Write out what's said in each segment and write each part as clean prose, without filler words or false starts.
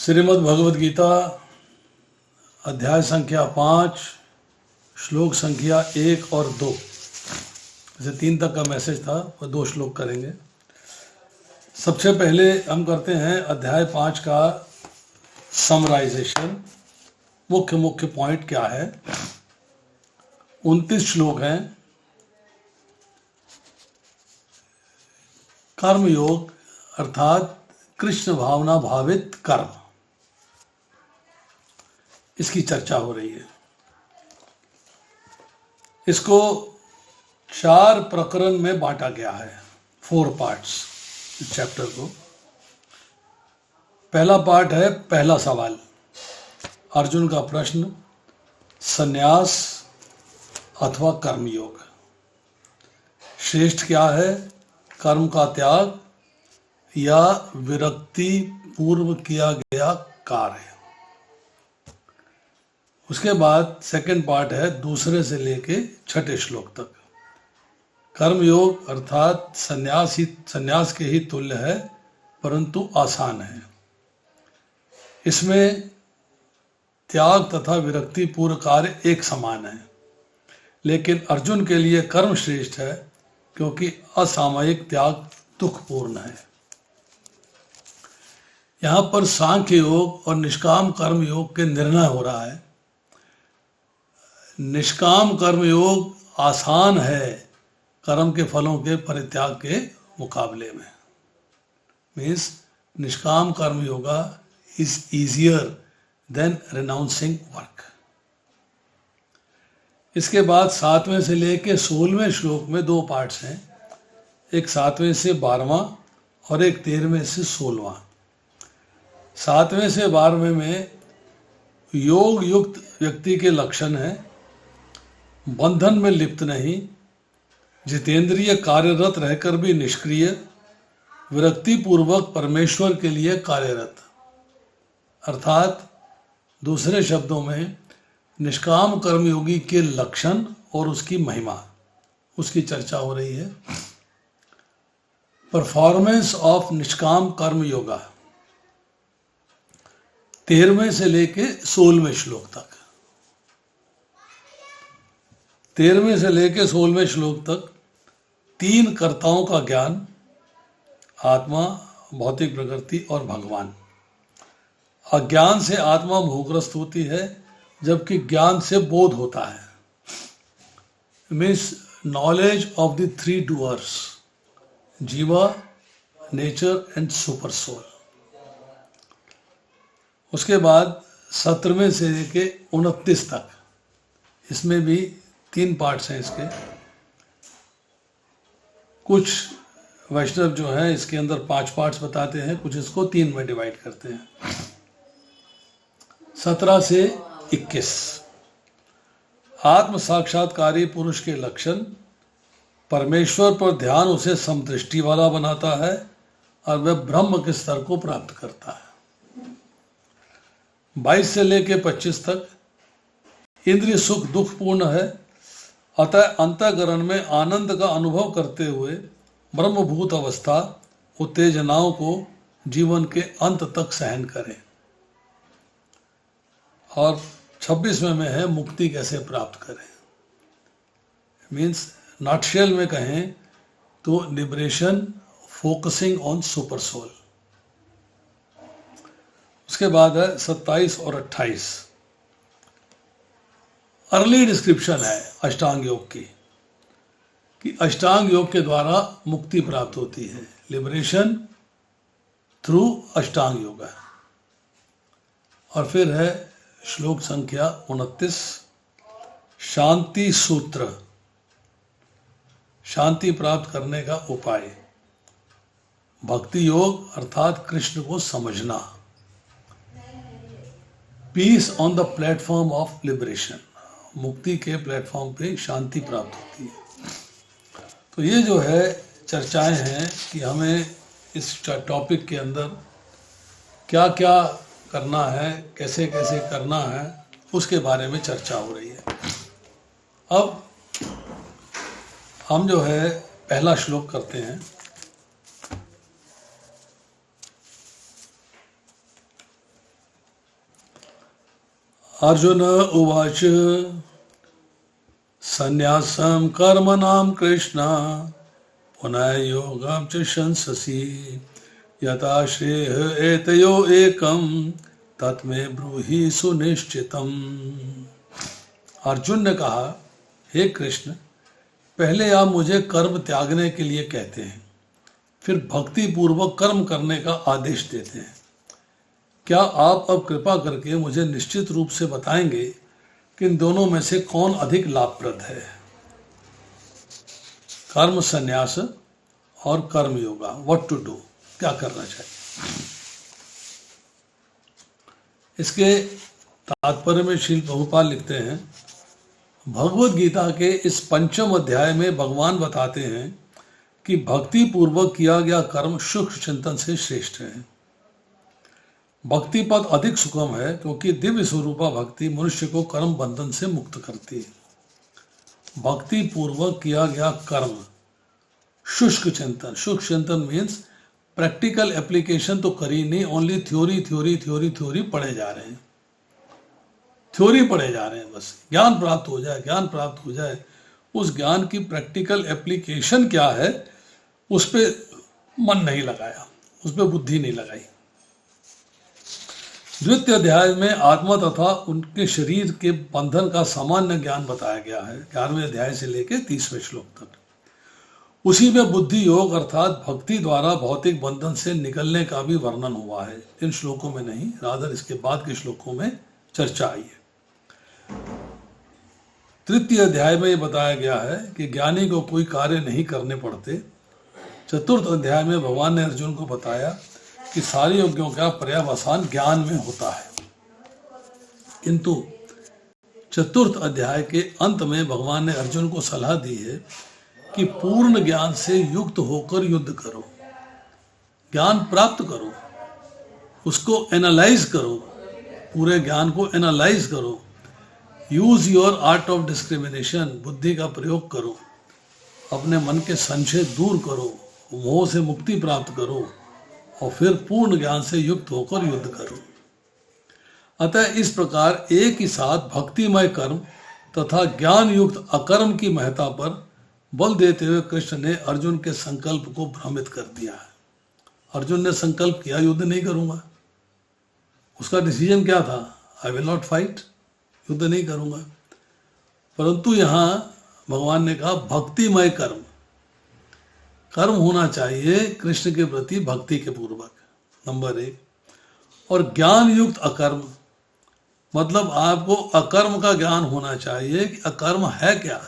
श्रीमद् भगवद गीता अध्याय संख्या 5 श्लोक संख्या 1 और 2, जैसे 3 तक का मैसेज था वो 2 श्लोक करेंगे। सबसे पहले हम करते हैं अध्याय 5 का समराइजेशन। मुख्य पॉइंट क्या है। 29 श्लोक हैं। कर्म योग अर्थात कृष्ण भावना भावित कर्म, इसकी चर्चा हो रही है। इसको 4 प्रकरण में बांटा गया है, 4 पार्ट्स इस चैप्टर को। पहला पार्ट है पहला सवाल, अर्जुन का प्रश्न, संन्यास अथवा कर्मयोग, श्रेष्ठ क्या है, कर्म का त्याग या विरक्ति पूर्व किया गया कार्य। उसके बाद सेकंड पार्ट है दूसरे से लेके 6ठे श्लोक तक। कर्मयोग अर्थात संन्यास के ही तुल्य है परंतु आसान है। इसमें त्याग तथा विरक्ति पूर्व कार्य एक समान है, लेकिन अर्जुन के लिए कर्म श्रेष्ठ है क्योंकि असामयिक त्याग दुखपूर्ण है। यहाँ पर सांख्य योग और निष्काम कर्म योग के निर्णय हो रहा है। निष्काम कर्म योग आसान है कर्म के फलों के परित्याग के मुकाबले में। मीन्स निष्काम कर्म yoga is easier than renouncing work. इसके बाद 7वें से लेके 16वें श्लोक में 2 पार्ट्स हैं, एक 7वें से 12वां और एक 13वें से 16वां। 7वें से 12वें में योग युक्त व्यक्ति के लक्षण हैं, बंधन में लिप्त नहीं, जितेंद्रिय कार्यरत रहकर भी निष्क्रिय, विरक्ति पूर्वक परमेश्वर के लिए कार्यरत। अर्थात दूसरे शब्दों में निष्काम कर्मयोगी के लक्षण और उसकी महिमा, उसकी चर्चा हो रही है। परफॉर्मेंस ऑफ निष्काम कर्म योगा 13वें से लेके 16वें श्लोक तक। 13वें से लेके 16वें श्लोक तक 3 कर्ताओं का ज्ञान, आत्मा, भौतिक प्रकृति और भगवान। अज्ञान से आत्मा मोहग्रस्त होती है जबकि ज्ञान से बोध होता है। Means knowledge of the 3 doers, जीवा, नेचर एंड सुपर सोल। उसके बाद 17वें से लेके 29 तक, इसमें भी 3 पार्ट्स हैं इसके। कुछ वैष्णव जो हैं इसके अंदर 5 पार्ट्स बताते हैं, कुछ इसको 3 में डिवाइड करते हैं। 17 से 21 आत्म साक्षात्कारी पुरुष के लक्षण, परमेश्वर पर ध्यान उसे समदृष्टि वाला बनाता है और वह ब्रह्म के स्तर को प्राप्त करता है। 22 से लेके 25 तक इंद्रिय सुख दुखपूर्ण है, अतः अंतःकरण में आनंद का अनुभव करते हुए ब्रह्मभूत अवस्था उत्तेजनाओं को जीवन के अंत तक सहन करें। और 26वें में है मुक्ति कैसे प्राप्त करें। मीन्स नॉटशेल में कहें तो liberation focusing on super soul. उसके बाद है 27 और 28 अर्ली डिस्क्रिप्शन है अष्टांग योग की, कि अष्टांग योग के द्वारा मुक्ति प्राप्त होती है, लिबरेशन थ्रू अष्टांग योग। और फिर है श्लोक संख्या 29 शांति सूत्र, शांति प्राप्त करने का उपाय। भक्ति योग अर्थात कृष्ण को समझना, peace on the platform of liberation, मुक्ति के प्लेटफॉर्म पे शांति प्राप्त होती है। तो ये जो है चर्चाएं हैं कि हमें इस टॉपिक के अंदर क्या क्या करना है, कैसे कैसे करना है, उसके बारे में चर्चा हो रही है। अब हम जो है पहला श्लोक करते हैं। अर्जुन उवाच संन्यासं कर्मणां कृष्ण पुनः योगं च शंससि यथा श्रेयः एतयो एकं तत्मे ब्रूहि सुनिश्चितम्। अर्जुन ने कहा, हे कृष्ण, पहले आप मुझे कर्म त्यागने के लिए कहते हैं, फिर भक्ति पूर्वक कर्म करने का आदेश देते हैं। क्या आप अब कृपा करके मुझे निश्चित रूप से बताएंगे कि इन दोनों में से कौन अधिक लाभप्रद है? कर्म संन्यास और कर्म योगा, व्हाट टू डू, क्या करना चाहिए? इसके तात्पर्य में श्रील प्रभुपाद लिखते हैं, भगवद गीता के इस 5वें अध्याय में भगवान बताते हैं कि भक्ति पूर्वक किया गया कर्म सूक्ष्म चिंतन से श्रेष्ठ है। भक्ति पद अधिक सुगम है क्योंकि दिव्य स्वरूपा भक्ति मनुष्य को कर्म बंधन से मुक्त करती है। भक्ति पूर्वक किया गया कर्म शुष्क चिंतन, शुष्क चिंतन मीन्स प्रैक्टिकल एप्लीकेशन तो करी नहीं, only theory theory theory theory पढ़े जा रहे हैं, थ्योरी पढ़े जा रहे हैं, बस ज्ञान प्राप्त हो जाए, ज्ञान प्राप्त हो जाए। उस ज्ञान की प्रैक्टिकल एप्लीकेशन क्या है उस पर मन नहीं लगाया, उस पर बुद्धि नहीं लगाई। द्वितीय अध्याय में आत्मा तथा उनके शरीर के बंधन का सामान्य ज्ञान बताया गया है, 11वें अध्याय से लेकर 30वें श्लोक तक। उसी में बुद्धि योग अर्थात भक्ति द्वारा भौतिक बंधन से निकलने का भी वर्णन हुआ है। इन श्लोकों में नहीं, रादर इसके बाद के श्लोकों में चर्चा आई है। तृतीय अध्याय में यह बताया गया है कि ज्ञानी को कोई कार्य नहीं करने पड़ते। चतुर्थ अध्याय में भगवान ने अर्जुन को बताया कि सारी यज्ञों का पर्यवसान ज्ञान में होता है, किंतु चतुर्थ अध्याय के अंत में भगवान ने अर्जुन को सलाह दी है कि पूर्ण ज्ञान से युक्त होकर युद्ध करो, ज्ञान प्राप्त करो, उसको एनालाइज करो, पूरे ज्ञान को एनालाइज करो, use your art of discrimination, बुद्धि का प्रयोग करो, अपने मन के संशय दूर करो, मोह से मुक्ति प्राप्त करो और फिर पूर्ण ज्ञान से युक्त होकर युद्ध करो। अतः इस प्रकार एक ही साथ भक्तिमय कर्म तथा ज्ञान युक्त अकर्म की महत्ता पर बल देते हुए कृष्ण ने अर्जुन के संकल्प को भ्रमित कर दिया है। अर्जुन ने संकल्प किया युद्ध नहीं करूंगा, उसका डिसीजन क्या था? आई विल नॉट फाइट, युद्ध नहीं करूंगा। परंतु यहां भगवान ने कहा भक्तिमय कर्म, कर्म होना चाहिए कृष्ण के प्रति भक्ति के पूर्वक, नंबर 1। और ज्ञान युक्त अकर्म, मतलब आपको अकर्म का ज्ञान होना चाहिए कि अकर्म है क्या।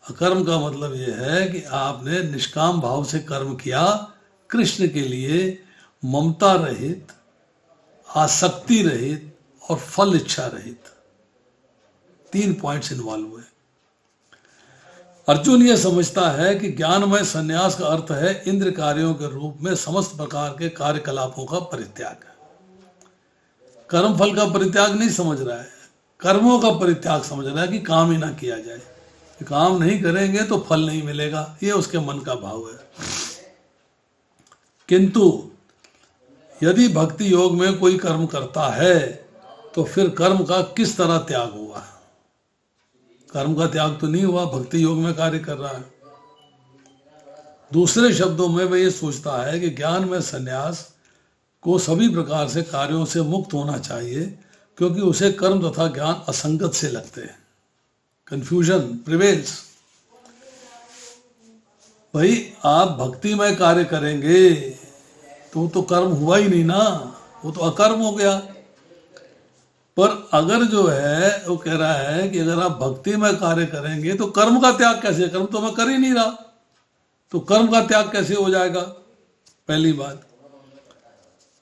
अकर्म का मतलब यह है कि आपने निष्काम भाव से कर्म किया, कृष्ण के लिए ममता रहित, आसक्ति रहित और फल इच्छा रहित। 3 पॉइंट्स इन्वॉल्व हुए। अर्जुन यह समझता है कि ज्ञानमय संन्यास का अर्थ है इंद्र कार्यों के रूप में समस्त प्रकार के कार्यकलापों का परित्याग। कर्म फल का परित्याग नहीं समझ रहा है, कर्मों का परित्याग समझ रहा है कि काम ही ना किया जाए, काम नहीं करेंगे तो फल नहीं मिलेगा, ये उसके मन का भाव है। किंतु यदि भक्ति योग में कोई कर्म करता है तो फिर कर्म का किस तरह त्याग हुआ? कर्म का त्याग तो नहीं हुआ, भक्ति योग में कार्य कर रहा है। दूसरे शब्दों में वह ये सोचता है कि ज्ञान में संन्यास को सभी प्रकार से कार्यों से मुक्त होना चाहिए, क्योंकि उसे कर्म तथा ज्ञान असंगत से लगते हैं। Confusion prevails. भाई आप भक्तिमय कार्य करेंगे तो कर्म हुआ ही नहीं ना, वो तो अकर्म हो गया। पर अगर जो है वो कह रहा है कि अगर आप भक्तिमय कार्य करेंगे तो कर्म का त्याग कैसे? कर्म तो मैं कर ही नहीं रहा, तो कर्म का त्याग कैसे हो जाएगा? पहली बात।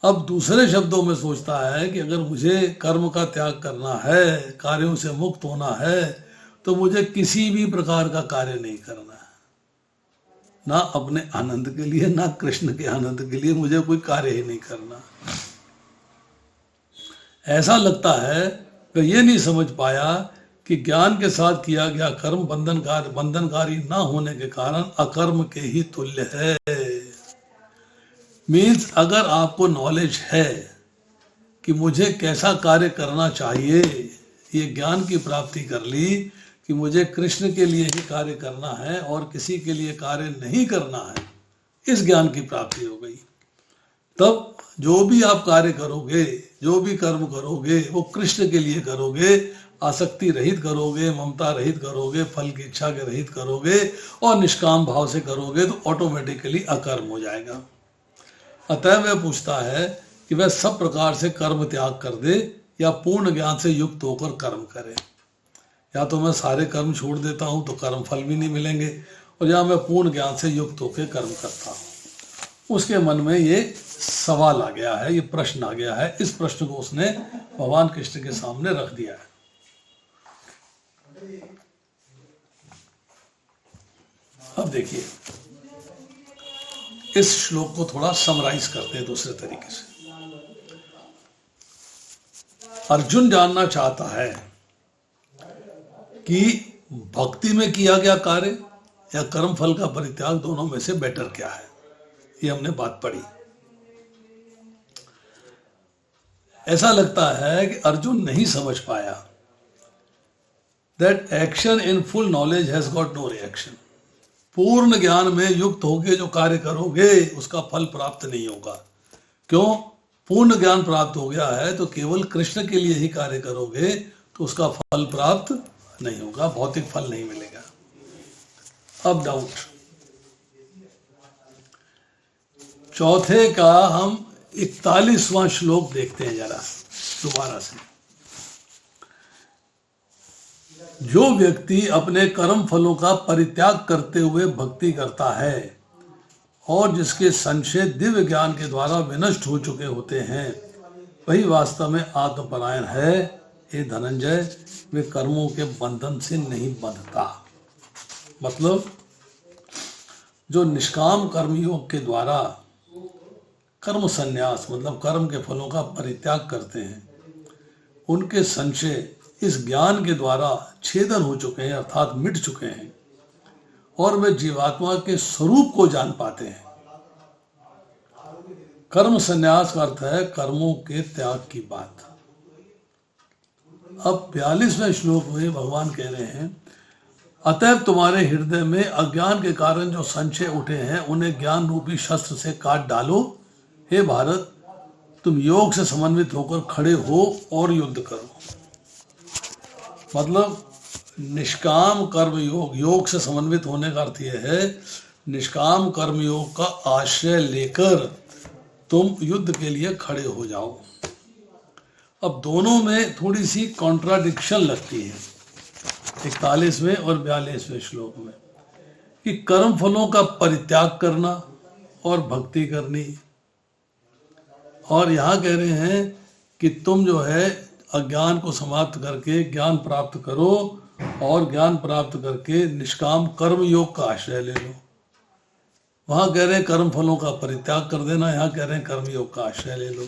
अब दूसरे शब्दों में सोचता है कि अगर मुझे कर्म का त्याग करना है, कार्यों से मुक्त होना है, तो मुझे किसी भी प्रकार का कार्य नहीं करना है, ना अपने आनंद के लिए ना कृष्ण के आनंद के लिए, मुझे कोई कार्य ही नहीं करना। ऐसा लगता है कि ये नहीं समझ पाया कि ज्ञान के साथ किया गया कर्म बंधनकारी ना होने के कारण अकर्म के ही तुल्य है। मीन्स अगर आपको नॉलेज है कि मुझे कैसा कार्य करना चाहिए, ये ज्ञान की प्राप्ति कर ली कि मुझे कृष्ण के लिए ही कार्य करना है और किसी के लिए कार्य नहीं करना है, इस ज्ञान की प्राप्ति हो गई। तब जो भी आप कार्य करोगे, जो भी कर्म करोगे, वो कृष्ण के लिए करोगे, आसक्ति रहित करोगे, ममता रहित करोगे, फल की इच्छा के रहित करोगे और निष्काम भाव से करोगे तो ऑटोमेटिकली अकर्म हो जाएगा। अतः वह पूछता है कि वह सब प्रकार से कर्म त्याग कर दे या पूर्ण ज्ञान से युक्त होकर कर्म करे। या तो मैं सारे कर्म छोड़ देता हूँ तो कर्म फल भी नहीं मिलेंगे, और या मैं पूर्ण ज्ञान से युक्त होकर कर्म करता हूँ। उसके मन में ये सवाल आ गया है, ये प्रश्न आ गया है। इस प्रश्न को उसने भगवान कृष्ण के सामने रख दिया है। अब देखिए, इस श्लोक को थोड़ा समराइज करते हैं दूसरे तरीके से। अर्जुन जानना चाहता है कि भक्ति में किया गया कार्य या कर्म फल का परित्याग, दोनों में से बेटर क्या है। ये हमने बात पढ़ी। ऐसा लगता है कि अर्जुन नहीं समझ पाया that action in full knowledge has got no reaction. पूर्ण ज्ञान में युक्त होकर जो कार्य करोगे उसका फल प्राप्त नहीं होगा। क्यों? पूर्ण ज्ञान प्राप्त हो गया है तो केवल कृष्ण के लिए ही कार्य करोगे तो उसका फल प्राप्त नहीं होगा, भौतिक फल नहीं मिलेगा। अब डाउट, चौथे का हम 41वां श्लोक देखते हैं जरा दोबारा से। जो व्यक्ति अपने कर्म फलों का परित्याग करते हुए भक्ति करता है और जिसके संशय दिव्य ज्ञान के द्वारा विनष्ट हो चुके होते हैं, वही वास्तव में आत्मपरायण है। हे धनंजय, वे कर्मों के बंधन से नहीं बंधता। मतलब जो निष्काम कर्मयोग के द्वारा कर्म संन्यास, मतलब कर्म के फलों का परित्याग करते हैं, उनके संशय इस ज्ञान के द्वारा छेदन हो चुके हैं, अर्थात मिट चुके हैं, और वे जीवात्मा के स्वरूप को जान पाते हैं। कर्म संन्यास का अर्थ है कर्मों के त्याग की बात। अब 42वें श्लोक में भगवान कह रहे हैं, अतएव तुम्हारे हृदय में अज्ञान के कारण जो संशय उठे हैं उन्हें ज्ञान रूपी शस्त्र से काट डालो। हे भारत, तुम योग से समन्वित होकर खड़े हो और युद्ध करो। मतलब निष्काम कर्म योग, योग से समन्वित होने का अर्थ यह है निष्काम कर्म योग का आश्रय लेकर तुम युद्ध के लिए खड़े हो जाओ। अब दोनों में थोड़ी सी कॉन्ट्राडिक्शन लगती है 41वें और 42वें श्लोक में, कि कर्म फलों का परित्याग करना और भक्ति करनी, और यहाँ कह रहे हैं कि तुम जो है अज्ञान को समाप्त करके ज्ञान प्राप्त करो और ज्ञान प्राप्त करके निष्काम कर्म योग का आश्रय ले लो। वहाँ कह रहे हैं कर्म फलों का परित्याग कर देना, यहाँ कह रहे हैं कर्म योग का आश्रय ले लो।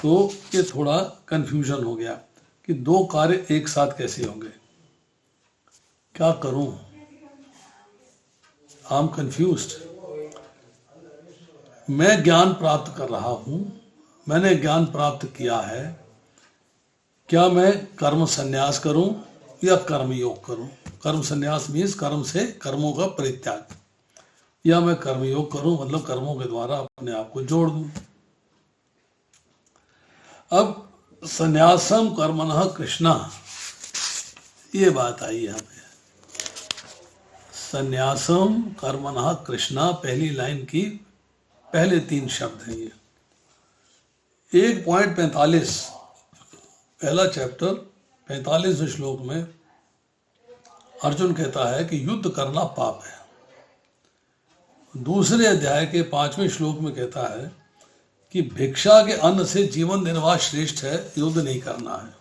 तो ये थोड़ा कंफ्यूजन हो गया कि दो कार्य एक साथ कैसे होंगे, क्या करूं? I am confused. मैं ज्ञान प्राप्त कर रहा हूं, मैंने ज्ञान प्राप्त किया है, क्या मैं कर्म संन्यास करूं या कर्म योग करूं? कर्म संन्यास मीन्स कर्म से कर्मों का परित्याग, या मैं कर्म योग करूं मतलब कर्मों के द्वारा अपने आप को जोड़ दूं। अब संन्यासम कर्मणः कृष्णा, ये बात आई यहाँ पे। संन्यासम कर्मणः कृष्णा, पहली लाइन की पहले 3 शब्द हैं ये। 1.45 पहला चैप्टर 45वें श्लोक में अर्जुन कहता है कि युद्ध करना पाप है। दूसरे अध्याय के 5वें श्लोक में कहता है कि भिक्षा के अन्न से जीवन निर्वाह श्रेष्ठ है, युद्ध नहीं करना है।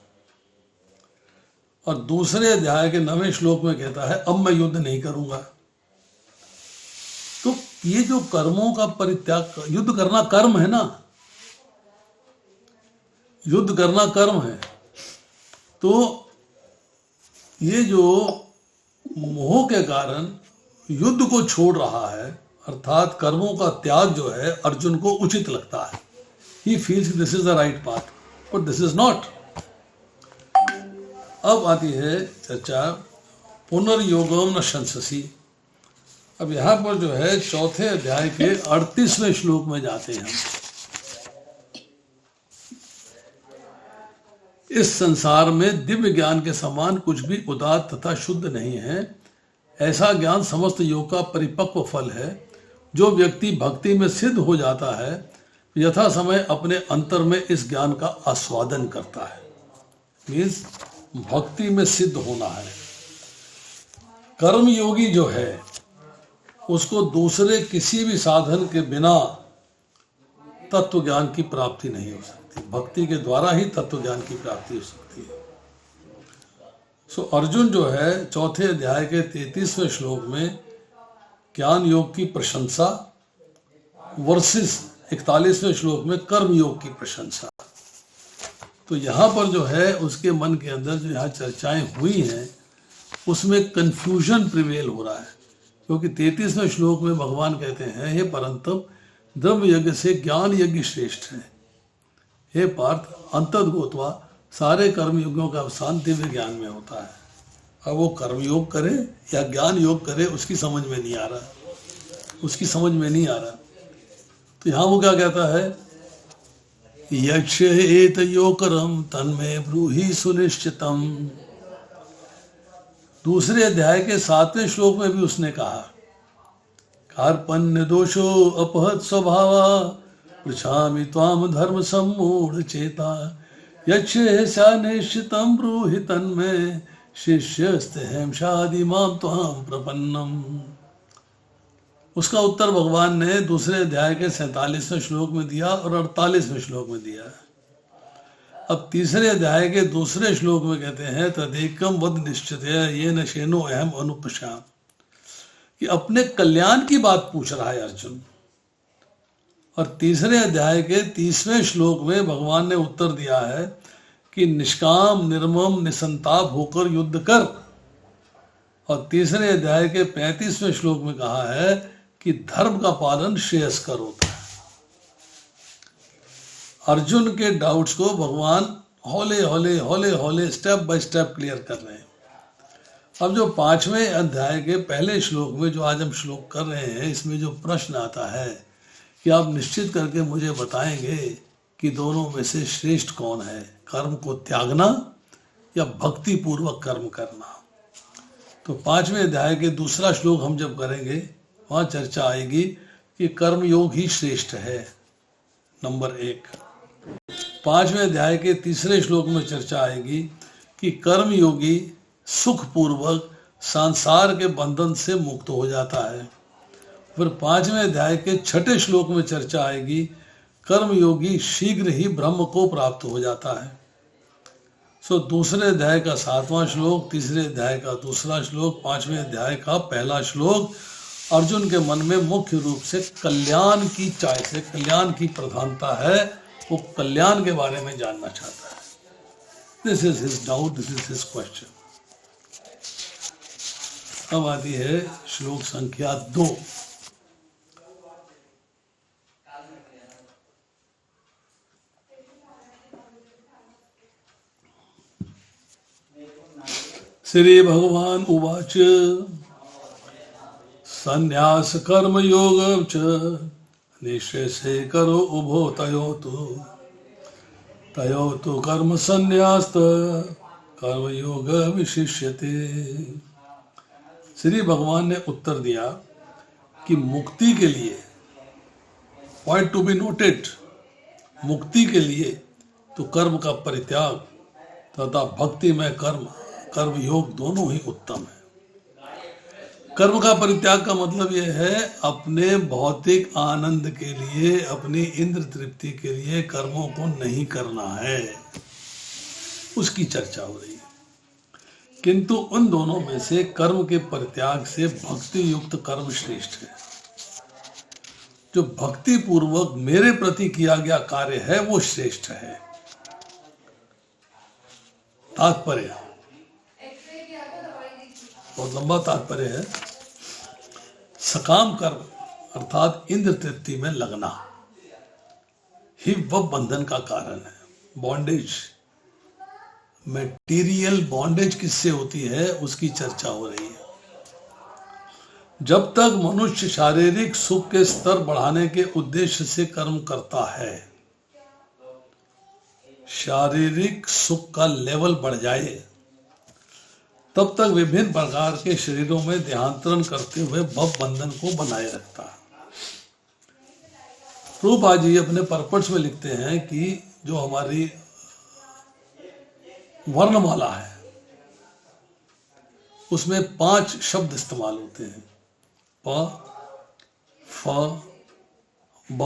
और दूसरे अध्याय के 9वें श्लोक में कहता है अब मैं युद्ध नहीं करूंगा। तो ये जो कर्मों का परित्याग, युद्ध करना कर्म है ना, युद्ध करना कर्म है। तो ये जो मोह के कारण युद्ध को छोड़ रहा है, अर्थात कर्मों का त्याग जो है अर्जुन को उचित लगता है। He feels this is the right path. But this is not. अब आती है चर्चा पुनर्योगम न शंससी। अब यहाँ पर जो है चौथे अध्याय के 38वें श्लोक में जाते हैं हम। इस संसार में दिव्य ज्ञान के समान कुछ भी उदात्त तथा शुद्ध नहीं है। ऐसा ज्ञान समस्त योग का परिपक्व फल है। जो व्यक्ति भक्ति में सिद्ध हो जाता है यथा समय अपने अंतर में इस ज्ञान का आस्वादन करता है। मीन्स भक्ति में सिद्ध होना है। कर्मयोगी जो है उसको दूसरे किसी भी साधन के बिना तत्व ज्ञान की प्राप्ति नहीं हो सकती। भक्ति के द्वारा ही तत्व ज्ञान की प्राप्ति हो सकती है। सो अर्जुन जो है चौथे अध्याय के 33वें श्लोक में ज्ञान योग की प्रशंसा वर्सेस 41वें श्लोक में कर्म योग की प्रशंसा। तो यहाँ पर जो है उसके मन के अंदर जो यहाँ चर्चाएं हुई हैं उसमें कंफ्यूजन प्रिवेल हो रहा है। क्योंकि 33वें श्लोक में भगवान कहते हैं, हे परंतप, द्रव्य यज्ञ से ज्ञान यज्ञ श्रेष्ठ है। हे पार्थ, अंतर्गोत्वा सारे कर्मयोगियों का अवसान दिव्य ज्ञान में होता है। अब वो कर्मयोग करे या ज्ञान योग करे उसकी समझ में नहीं आ रहा। तो यहाँ वो क्या कहता है, यक्षेतयो करम तन्मे ब्रूहि सुनिश्चितम। दूसरे अध्याय के 7वें श्लोक में भी उसने कहा, कार्पण्य दोषो अपहत स्वभावा पृछामि त्वाम धर्म सम्मूढ़ चेता यक्षेषा निश्चितम ब्रूहि तन्मे शिष्यस्तेहं शादि माम त्वाम प्रपन्नम। उसका उत्तर भगवान ने दूसरे अध्याय के 47वें श्लोक में दिया और 48वें श्लोक में दिया। अब तीसरे अध्याय के दूसरे श्लोक में कहते हैं, तदेकम वद निश्चित ये न शेनो अहम अनुपशाम, कि अपने कल्याण की बात पूछ रहा है अर्जुन। और तीसरे अध्याय के 30वें श्लोक में भगवान ने उत्तर दिया है कि निष्काम निर्मम निसंताप होकर युद्ध कर। और तीसरे अध्याय के 35वें श्लोक में कहा है कि धर्म का पालन श्रेयस्कर होता है। अर्जुन के डाउट्स को भगवान हौले हौले स्टेप बाय स्टेप क्लियर कर रहे हैं। अब जो 5वें अध्याय के पहले श्लोक में जो आज हम श्लोक कर रहे हैं, इसमें जो प्रश्न आता है कि आप निश्चित करके मुझे बताएंगे कि दोनों में से श्रेष्ठ कौन है, कर्म को त्यागना या भक्ति पूर्वक कर्म करना। तो 5वें अध्याय के दूसरा श्लोक हम जब करेंगे वहाँ चर्चा आएगी कि कर्म योग ही श्रेष्ठ है, नंबर 1। 5वें अध्याय के तीसरे श्लोक में चर्चा आएगी कि कर्म योगी सुख पूर्वक संसार के बंधन से मुक्त हो जाता है। फिर 5वें अध्याय के 6ठे श्लोक में चर्चा आएगी कर्म योगी शीघ्र ही ब्रह्म को प्राप्त हो जाता है। सो दूसरे अध्याय का 7वां श्लोक, तीसरे अध्याय का दूसरा श्लोक, 5वें अध्याय का पहला श्लोक अर्जुन के मन में मुख्य रूप से कल्याण की चॉइस है, कल्याण की प्रधानता है। वो कल्याण के बारे में जानना चाहता है। This is his doubt, this is his question. अब आती है श्लोक संख्या 2। श्री भगवान उवाच संन्यास कर्म योग च निश्चय से करो उभो तयो तो कर्म संन्यास कर्म योग विशिष्यते। श्री भगवान ने उत्तर दिया कि मुक्ति के लिए, पॉइंट टू बी नोटेड, मुक्ति के लिए तो कर्म का परित्याग तथा भक्ति में कर्म योग दोनों ही उत्तम है। कर्म का परित्याग का मतलब यह है अपने भौतिक आनंद के लिए, अपनी इंद्र तृप्ति के लिए कर्मों को नहीं करना है, उसकी चर्चा हो रही है। किंतु उन दोनों में से कर्म के परित्याग से भक्ति युक्त कर्म श्रेष्ठ है। जो भक्ति पूर्वक मेरे प्रति किया गया कार्य है वो श्रेष्ठ है। तात्पर्य बहुत लंबा तात्पर्य है। सकाम कर्म अर्थात इंद्र तृप्ति में लगना ही वह बंधन का कारण है। बॉन्डेज, मटेरियल बॉन्डेज किससे होती है उसकी चर्चा हो रही है। जब तक मनुष्य शारीरिक सुख के स्तर बढ़ाने के उद्देश्य से कर्म करता है, शारीरिक सुख का लेवल बढ़ जाए, तब तक विभिन्न प्रकार के शरीरों में देहांतरण करते हुए भव बंधन को बनाए रखता है। प्रभुपाद जी अपने पर्पस में लिखते हैं कि जो हमारी वर्णमाला है उसमें 5 शब्द इस्तेमाल होते हैं, प, फ, ब,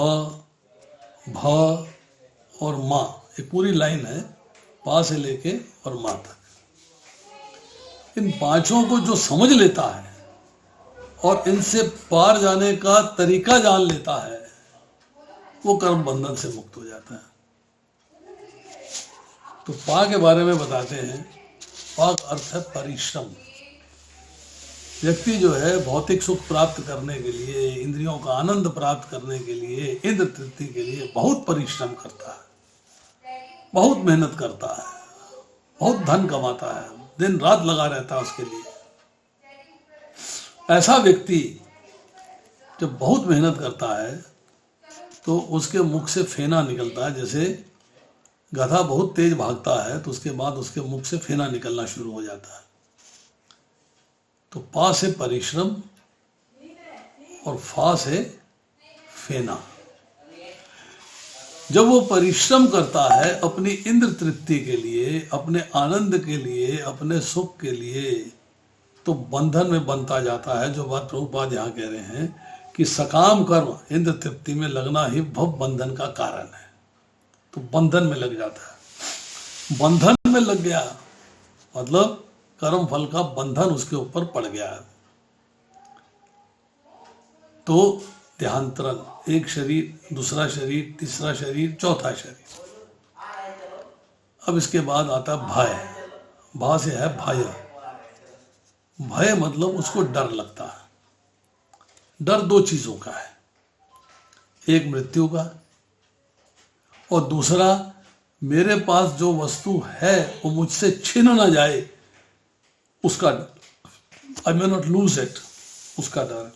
भ और माँ। एक पूरी लाइन है पा से लेके और माँ तक। इन 5 को जो समझ लेता है और इनसे पार जाने का तरीका जान लेता है वो कर्म बंधन से मुक्त हो जाता है। तो पा के बारे में बताते हैं। पा का अर्थ है परिश्रम। व्यक्ति जो है भौतिक सुख प्राप्त करने के लिए, इंद्रियों का आनंद प्राप्त करने के लिए, इंद्र तृप्ति के लिए बहुत परिश्रम करता है, बहुत मेहनत करता है, बहुत धन कमाता है, दिन रात लगा रहता है उसके लिए। ऐसा व्यक्ति जब बहुत मेहनत करता है तो उसके मुख से फेना निकलता है। जैसे गधा बहुत तेज भागता है तो उसके बाद उसके मुख से फेना निकलना शुरू हो जाता है। तो पा से परिश्रम और फा से फेना। जब वो परिश्रम करता है अपनी इंद्र तृप्ति के लिए, अपने आनंद के लिए, अपने सुख के लिए, तो बंधन में बनता जाता है। जो बात प्रभुपाद यहाँ कह रहे हैं कि सकाम कर्म इंद्र तृप्ति में लगना ही भव बंधन का कारण है। तो बंधन में लग जाता है। बंधन में लग गया मतलब कर्म फल का बंधन उसके ऊपर पड़ गया है। तो देहांतरण, एक शरीर, दूसरा शरीर, तीसरा शरीर, चौथा शरीर। अब इसके बाद आता भय। भा से है भय। भय मतलब उसको डर लगता है। डर 2 चीजों का है, एक मृत्यु का और दूसरा मेरे पास जो वस्तु है वो मुझसे छिन ना जाए उसका डर। आई मे नॉट लूज इट, उसका डर।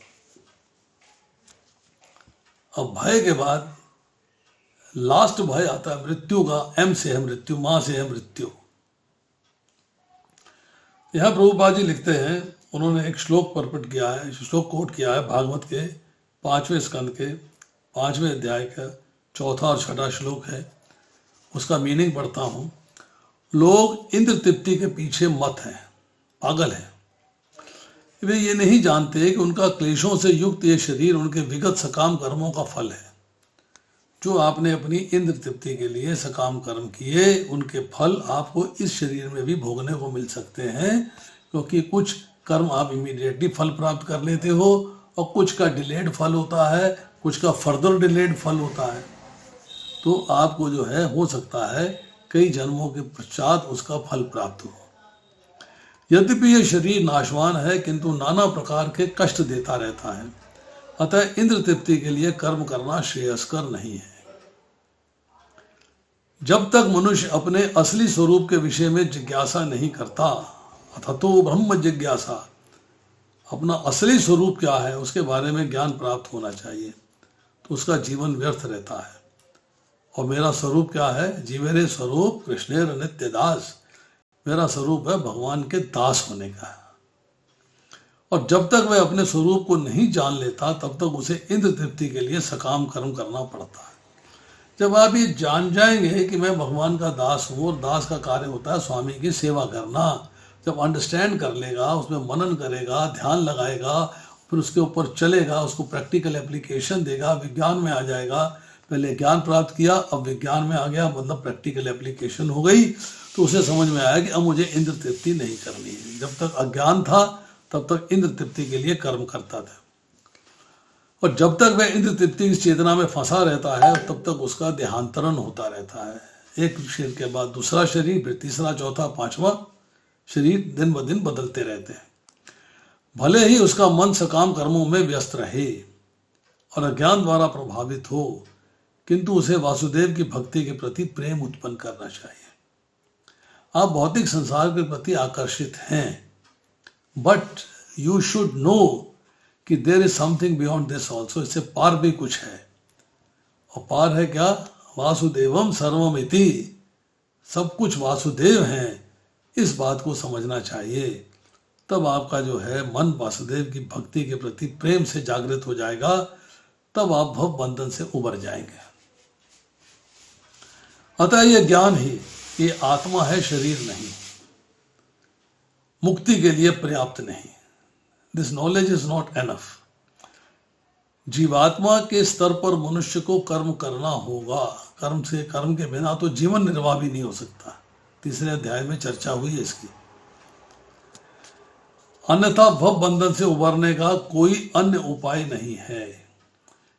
अब भय के बाद लास्ट भय आता है मृत्यु का। एम से है मृत्यु, मां से है मृत्यु। यहां प्रभुपाद जी लिखते हैं, उन्होंने एक श्लोक प्रकट किया है, श्लोक कोट किया है भागवत के 5वें स्कंद के 5वें अध्याय का 4था और 6ठा श्लोक है। उसका मीनिंग पढ़ता हूं। लोग इंद्र तृप्ति के पीछे मत हैं, पागल हैं। वे ये नहीं जानते कि उनका क्लेशों से युक्त ये शरीर उनके विगत सकाम कर्मों का फल है। जो आपने अपनी इंद्र तृप्ति के लिए सकाम कर्म किए, उनके फल आपको इस शरीर में भी भोगने को मिल सकते हैं। क्योंकि कुछ कर्म आप इमीडिएटली फल प्राप्त कर लेते हो और कुछ का डिलेड फल होता है, कुछ का फर्दर डिलेड फल होता है। तो आपको जो है हो सकता है कई जन्मों के पश्चात उसका फल प्राप्त हो। यद्यपि यह शरीर नाशवान है किंतु नाना प्रकार के कष्ट देता रहता है। अतः इंद्र तृप्ति के लिए कर्म करना श्रेयस्कर नहीं है। जब तक मनुष्य अपने असली स्वरूप के विषय में जिज्ञासा नहीं करता, अथतो ब्रह्म जिज्ञासा, अपना असली स्वरूप क्या है उसके बारे में ज्ञान प्राप्त होना चाहिए, तो उसका जीवन व्यर्थ रहता है। और मेरा स्वरूप क्या है? जीवेरे स्वरूप कृष्णेर नित्य दास। मेरा स्वरूप है भगवान के दास होने का। और जब तक वह अपने स्वरूप को नहीं जान लेता तब तक उसे इंद्र तृप्ति के लिए सकाम कर्म करना पड़ता है। जब आप ये जान जाएंगे कि मैं भगवान का दास हूँ और दास का कार्य होता है स्वामी की सेवा करना, जब अंडरस्टैंड कर लेगा, उसमें मनन करेगा, ध्यान लगाएगा, फिर उसके ऊपर चलेगा, उसको प्रैक्टिकल एप्लीकेशन देगा, विज्ञान में आ जाएगा। पहले ज्ञान प्राप्त किया, अब विज्ञान में आ गया, मतलब प्रैक्टिकल एप्लीकेशन हो गई। तो उसे समझ में आया कि अब मुझे इंद्र तृप्ति नहीं करनी है। जब तक अज्ञान था तब तक इंद्र तृप्ति के लिए कर्म करता था। और जब तक वह इंद्र तृप्ति की चेतना में फंसा रहता है तब तक उसका देहांतरण होता रहता है। एक शरीर के बाद दूसरा शरीर, फिर तीसरा, चौथा, 5वां शरीर दिन ब दिन बदलते रहते हैं। भले ही उसका मन सकाम कर्मों में व्यस्त रहे और अज्ञान द्वारा प्रभावित हो, किंतु उसे वासुदेव की भक्ति के प्रति प्रेम उत्पन्न करना चाहिए। आप भौतिक संसार के प्रति आकर्षित हैं, बट यू शुड नो कि there is something beyond this also, इससे पार भी कुछ है। और पार है क्या? वासुदेवम सर्वमिति, सब कुछ वासुदेव हैं, इस बात को समझना चाहिए। तब आपका जो है मन वासुदेव की भक्ति के प्रति प्रेम से जागृत हो जाएगा, तब आप भव बंधन से उबर जाएंगे। अतः यह ज्ञान ही ये आत्मा है, शरीर नहीं, मुक्ति के लिए पर्याप्त नहीं। This knowledge is not enough. जीवात्मा के स्तर पर मनुष्य को कर्म करना होगा। कर्म के बिना तो जीवन निर्वाह भी नहीं हो सकता। तीसरे अध्याय में चर्चा हुई है इसकी। अन्यथा भव बंधन से उबरने का कोई अन्य उपाय नहीं है,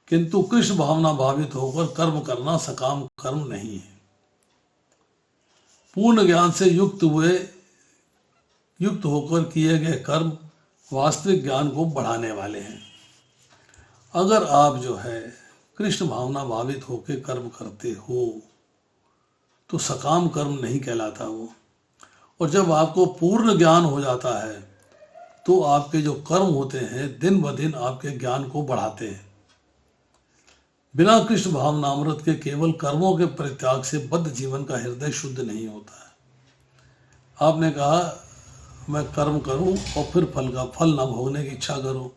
किंतु कृष्ण भावना भावित होकर कर्म करना सकाम कर्म नहीं है। पूर्ण ज्ञान से युक्त होकर किए गए कर्म वास्तविक ज्ञान को बढ़ाने वाले हैं। अगर आप जो है कृष्ण भावना भावित होकर कर्म करते हो तो सकाम कर्म नहीं कहलाता वो। और जब आपको पूर्ण ज्ञान हो जाता है तो आपके जो कर्म होते हैं दिन ब दिन आपके ज्ञान को बढ़ाते हैं। बिना कृष्ण भावनामृत के केवल कर्मों के परित्याग से बद्ध जीवन का हृदय शुद्ध नहीं होता है। आपने कहा मैं कर्म करूं और फिर फल न भोगने की इच्छा करूं,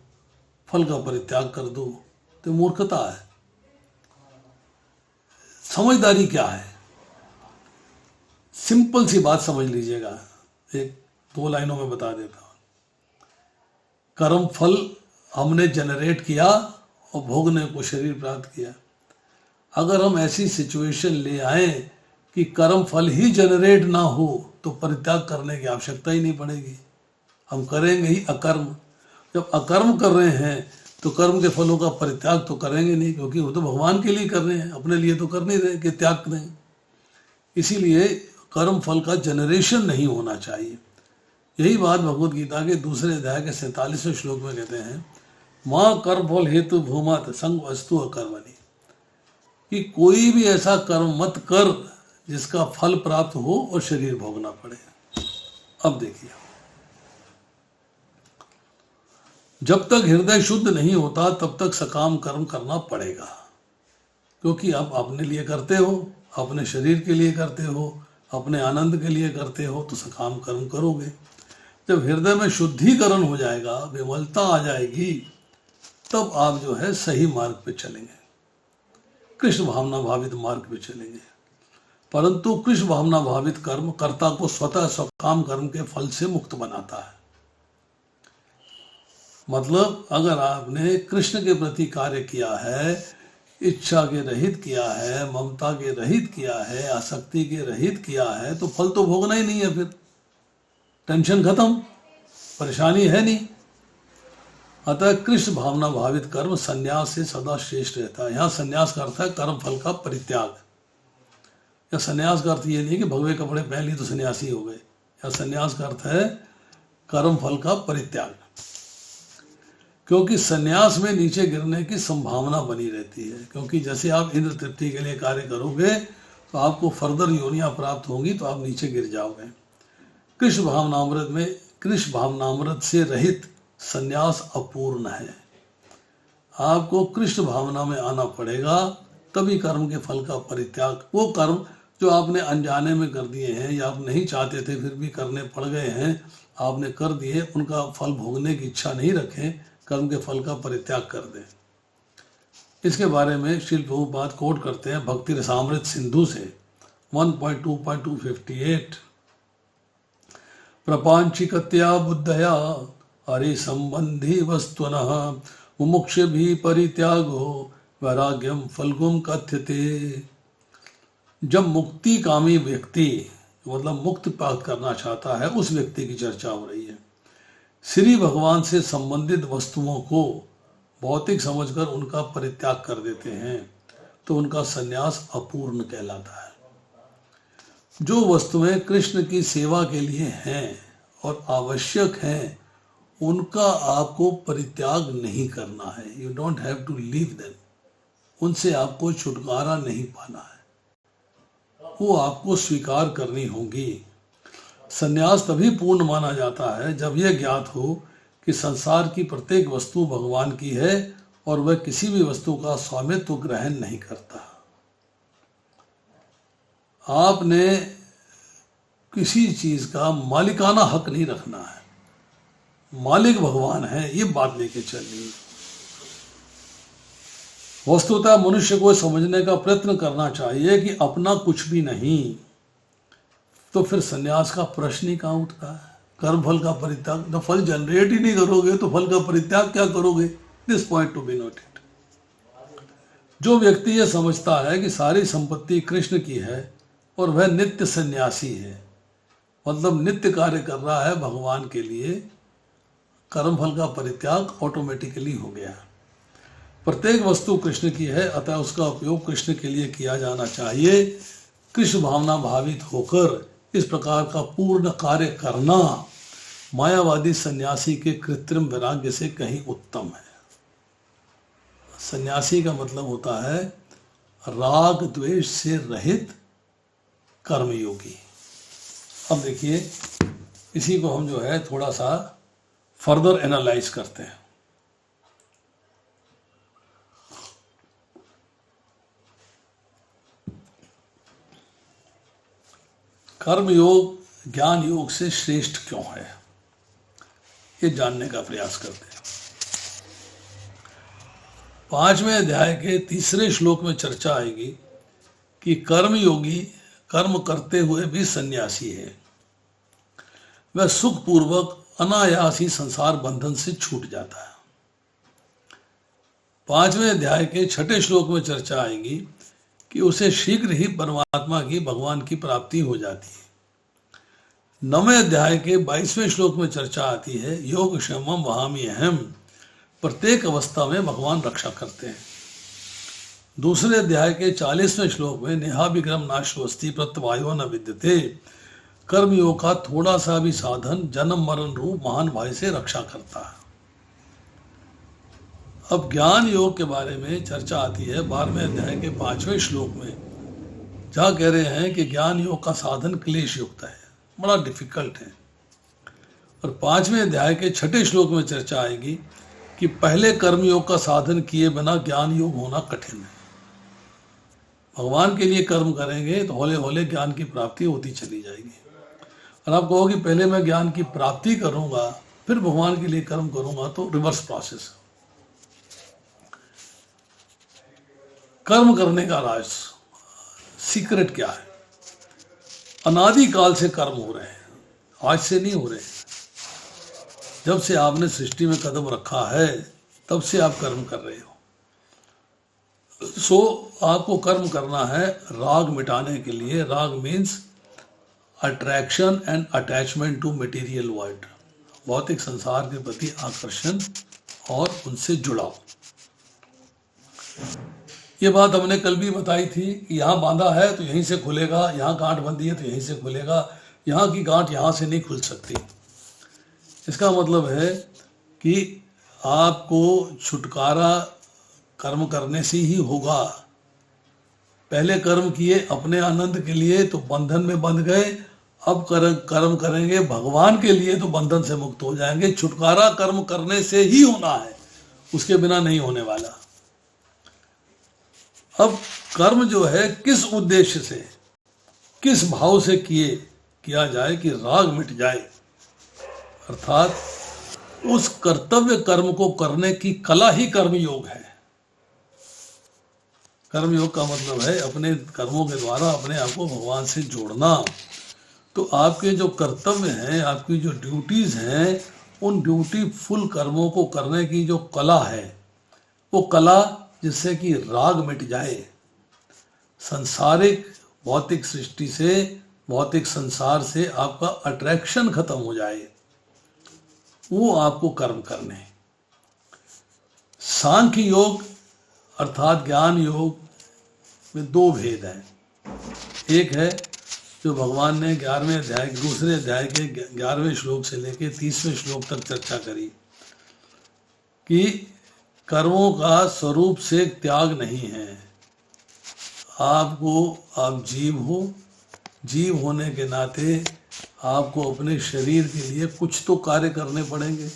फल का परित्याग कर दूं, तो मूर्खता है। समझदारी क्या है? सिंपल सी बात समझ लीजिएगा, एक 2 लाइनों में बता देता हूं। कर्म फल हमने जनरेट किया और भोगने को शरीर प्राप्त किया। अगर हम ऐसी सिचुएशन ले आए कि कर्म फल ही जनरेट ना हो तो परित्याग करने की आवश्यकता ही नहीं पड़ेगी, हम करेंगे ही अकर्म। जब अकर्म कर रहे हैं तो कर्म के फलों का परित्याग तो करेंगे नहीं, क्योंकि वो तो भगवान के लिए कर रहे हैं, अपने लिए तो कर नहीं रहे कि त्याग करें। इसीलिए कर्म फल का जनरेशन नहीं होना चाहिए। यही बात भगवद गीता के दूसरे अध्याय के 47वें श्लोक में कहते हैं, माँ कर्म फल हेतु भूमत संग वस्तु अकर्मणि, कि कोई भी ऐसा कर्म मत कर जिसका फल प्राप्त हो और शरीर भोगना पड़े। अब देखिए, जब तक हृदय शुद्ध नहीं होता तब तक सकाम कर्म करना पड़ेगा, क्योंकि आप अपने लिए करते हो, अपने शरीर के लिए करते हो, अपने आनंद के लिए करते हो, तो सकाम कर्म करोगे। जब हृदय में शुद्धिकरण हो जाएगा, विमलता आ जाएगी, तब आप जो है सही मार्ग पे चलेंगे, कृष्ण भावना भावित मार्ग पे चलेंगे। परंतु कृष्ण भावना भावित कर्म कर्ता को स्वतः सकाम कर्म के फल से मुक्त बनाता है। मतलब अगर आपने कृष्ण के प्रति कार्य किया है, इच्छा के रहित किया है, ममता के रहित किया है, आसक्ति के रहित किया है, तो फल तो भोगना ही नहीं है। फिर टेंशन खत्म, परेशानी है नहीं। अतः कृष्ण भावना भावित कर्म संन्यास से सदा श्रेष्ठ रहता है। यहाँ संन्यास का अर्थ है कर्म फल का परित्याग। या संन्यास का अर्थ ये नहीं कि भगवे कपड़े पहन लिए तो सन्यासी हो गए। या संन्यास का अर्थ है कर्म फल का परित्याग, क्योंकि संन्यास में नीचे गिरने की संभावना बनी रहती है। क्योंकि जैसे आप इंद्र तृप्ति के लिए कार्य करोगे तो आपको फर्दर योनियां प्राप्त होंगी, तो आप नीचे गिर जाओगे। कृष्ण भावनामृत से रहित संन्यास अपूर्ण है। आपको कृष्ण भावना में आना पड़ेगा, तभी कर्म के फल का परित्याग, वो कर्म जो आपने अनजाने में कर दिए हैं या आप नहीं चाहते थे फिर भी करने पड़ गए हैं, आपने कर दिए, उनका फल भोगने की इच्छा नहीं रखें, कर्म के फल का परित्याग कर दें। इसके बारे में श्रील प्रभुपाद कोट करते हैं भक्ति रसामृत सिंधु से 1.2.258, प्रपांचिकत्या बुद्धया हरि संबंधी वस्तुनः मुमुक्ष भी परित्यागो वैराग्यम फलगुम कथ्यते। जब मुक्ति कामी व्यक्ति, मतलब मुक्त प्राप्त करना चाहता है, उस व्यक्ति की चर्चा हो रही है। श्री भगवान से संबंधित वस्तुओं को भौतिक समझकर उनका परित्याग कर देते हैं तो उनका संन्यास अपूर्ण कहलाता है। जो वस्तुएं कृष्ण की सेवा के लिए हैं और आवश्यक हैं, उनका आपको परित्याग नहीं करना है। You don't have to leave them. उनसे आपको छुटकारा नहीं पाना है, वो आपको स्वीकार करनी होगी। संन्यास तभी पूर्ण माना जाता है जब यह ज्ञात हो कि संसार की प्रत्येक वस्तु भगवान की है और वह किसी भी वस्तु का स्वामित्व ग्रहण नहीं करता। आपने किसी चीज का मालिकाना हक नहीं रखना है, मालिक भगवान है, ये बात लेके चलिए। वस्तुतः मनुष्य को समझने का प्रयत्न करना चाहिए कि अपना कुछ भी नहीं, तो फिर संन्यास का प्रश्न ही कहाँ उठता है। कर्म फल का परित्याग, तो फल जनरेट ही नहीं करोगे तो फल का परित्याग क्या करोगे? This point to be noted. जो व्यक्ति यह समझता है कि सारी संपत्ति कृष्ण की है और वह नित्य सन्यासी है, मतलब नित्य कार्य कर रहा है भगवान के लिए, कर्म फल का परित्याग ऑटोमेटिकली हो गया। प्रत्येक वस्तु कृष्ण की है, अतः उसका उपयोग कृष्ण के लिए किया जाना चाहिए। कृष्ण भावना भावित होकर इस प्रकार का पूर्ण कार्य करना मायावादी सन्यासी के कृत्रिम वैराग्य से कहीं उत्तम है। सन्यासी का मतलब होता है राग द्वेष से रहित कर्मयोगी। अब देखिए, इसी को हम जो है थोड़ा सा फर्दर एनालाइज करते हैं। कर्म योग ज्ञान योग से श्रेष्ठ क्यों है, ये जानने का प्रयास करते हैं। 5वें अध्याय के 3 श्लोक में चर्चा आएगी कि कर्म योगी कर्म करते हुए भी सन्यासी है, वह सुखपूर्वक अनायास ही संसार बंधन से छूट जाता है। 5वें अध्याय के 6 श्लोक में चर्चा आएगी कि उसे शीघ्र ही परमात्मा की भगवान की प्राप्ति हो जाती है। 9वें अध्याय के 22वें श्लोक में चर्चा आती है योग क्षमम वहामी अहम, प्रत्येक अवस्था में भगवान रक्षा करते हैं। दूसरे अध्याय के 40वें श्लोक में नेहा विक्रम नाशवस्ति प्रत्यवायो न विद्यते, कर्म योग का थोड़ा सा भी साधन जन्म मरण रूप महान भय से रक्षा करता है। अब ज्ञान योग के बारे में चर्चा आती है 12वें अध्याय के 5वें श्लोक में, जहाँ कह रहे हैं कि ज्ञान योग का साधन क्लेश युक्त है, बड़ा डिफिकल्ट है। और 5वें अध्याय के 6 श्लोक में चर्चा आएगी कि पहले कर्म योग का साधन किए बिना ज्ञान योग होना कठिन है। भगवान के लिए कर्म करेंगे तो हौले हौले ज्ञान की प्राप्ति होती चली जाएगी। और आप कहोगे पहले मैं ज्ञान की प्राप्ति करूंगा फिर भगवान के लिए कर्म करूंगा, तो रिवर्स प्रोसेस। कर्म करने का राज, सीक्रेट क्या है? अनादिकाल से कर्म हो रहे हैं, आज से नहीं हो रहे। जब से आपने सृष्टि में कदम रखा है तब से आप कर्म कर रहे हो। सो आपको कर्म करना है राग मिटाने के लिए। राग means attraction and attachment to material world, भौतिक संसार के प्रति आकर्षण और उनसे जुड़ाव। ये बात हमने कल भी बताई थी कि यहाँ बांधा है तो यहीं से खुलेगा, यहाँ गांठ बंधी है तो यहीं से खुलेगा, यहाँ की गांठ यहाँ से नहीं खुल सकती। इसका मतलब है कि आपको छुटकारा कर्म करने से ही होगा। पहले कर्म किए अपने आनंद के लिए तो बंधन में बंध गए, अब कर्म करेंगे भगवान के लिए तो बंधन से मुक्त हो जाएंगे। छुटकारा कर्म करने से ही होना है, उसके बिना नहीं होने वाला। अब कर्म जो है किस उद्देश्य से, किस भाव से किया जाए कि राग मिट जाए, अर्थात उस कर्तव्य कर्म को करने की कला ही कर्म योग है। कर्म योग का मतलब है अपने कर्मों के द्वारा अपने आप को भगवान से जोड़ना। तो आपके जो कर्तव्य हैं, आपकी जो ड्यूटीज हैं, उन ड्यूटीफुल कर्मों को करने की जो कला है, वो कला जिससे कि राग मिट जाए, सांसारिक भौतिक सृष्टि से, भौतिक संसार से आपका अट्रैक्शन खत्म हो जाए, वो आपको कर्म करने। सांख्य योग अर्थात ज्ञान योग में 2 भेद हैं। एक है जो भगवान ने 11वें अध्याय दूसरे अध्याय के 11वें श्लोक से लेकर 30वें श्लोक तक चर्चा करी कि कर्मों का स्वरूप से त्याग नहीं है। आप जीव हो, जीव होने के नाते आपको अपने शरीर के लिए कुछ तो कार्य करने पड़ेंगे,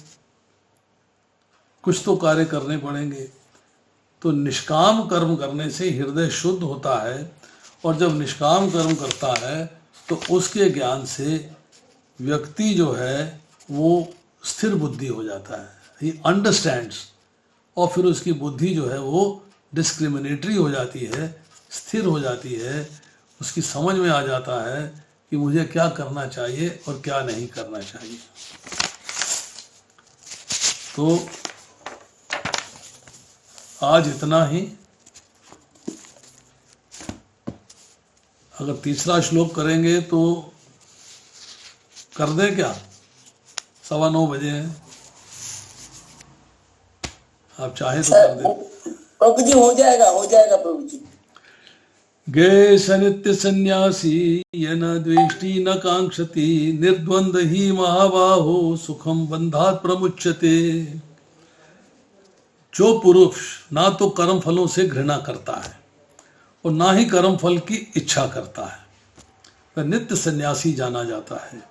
कुछ तो कार्य करने पड़ेंगे। तो निष्काम कर्म करने से हृदय शुद्ध होता है, और जब निष्काम कर्म करता है तो उसके ज्ञान से व्यक्ति जो है वो स्थिर बुद्धि हो जाता है, ही अंडरस्टैंड्स, और फिर उसकी बुद्धि जो है वो डिस्क्रिमिनेटरी हो जाती है, स्थिर हो जाती है। उसकी समझ में आ जाता है कि मुझे क्या करना चाहिए और क्या नहीं करना चाहिए। तो आज इतना ही। अगर तीसरा श्लोक करेंगे तो कर दें क्या? 9:15 बजे हैं, आप चाहें तो कर दें। प्रभु जी हो जाएगा प्रभु जी। गे सनित्य सन्यासी ये न द्वेष्टि न कांक्षति, निर्द्वंद ही महाबाहो सुखम बंधात प्रमुच्यते। जो पुरुष ना तो कर्म फलों से घृणा करता है और ना ही कर्म फल की इच्छा करता है, वह नित्य सन्यासी जाना जाता है।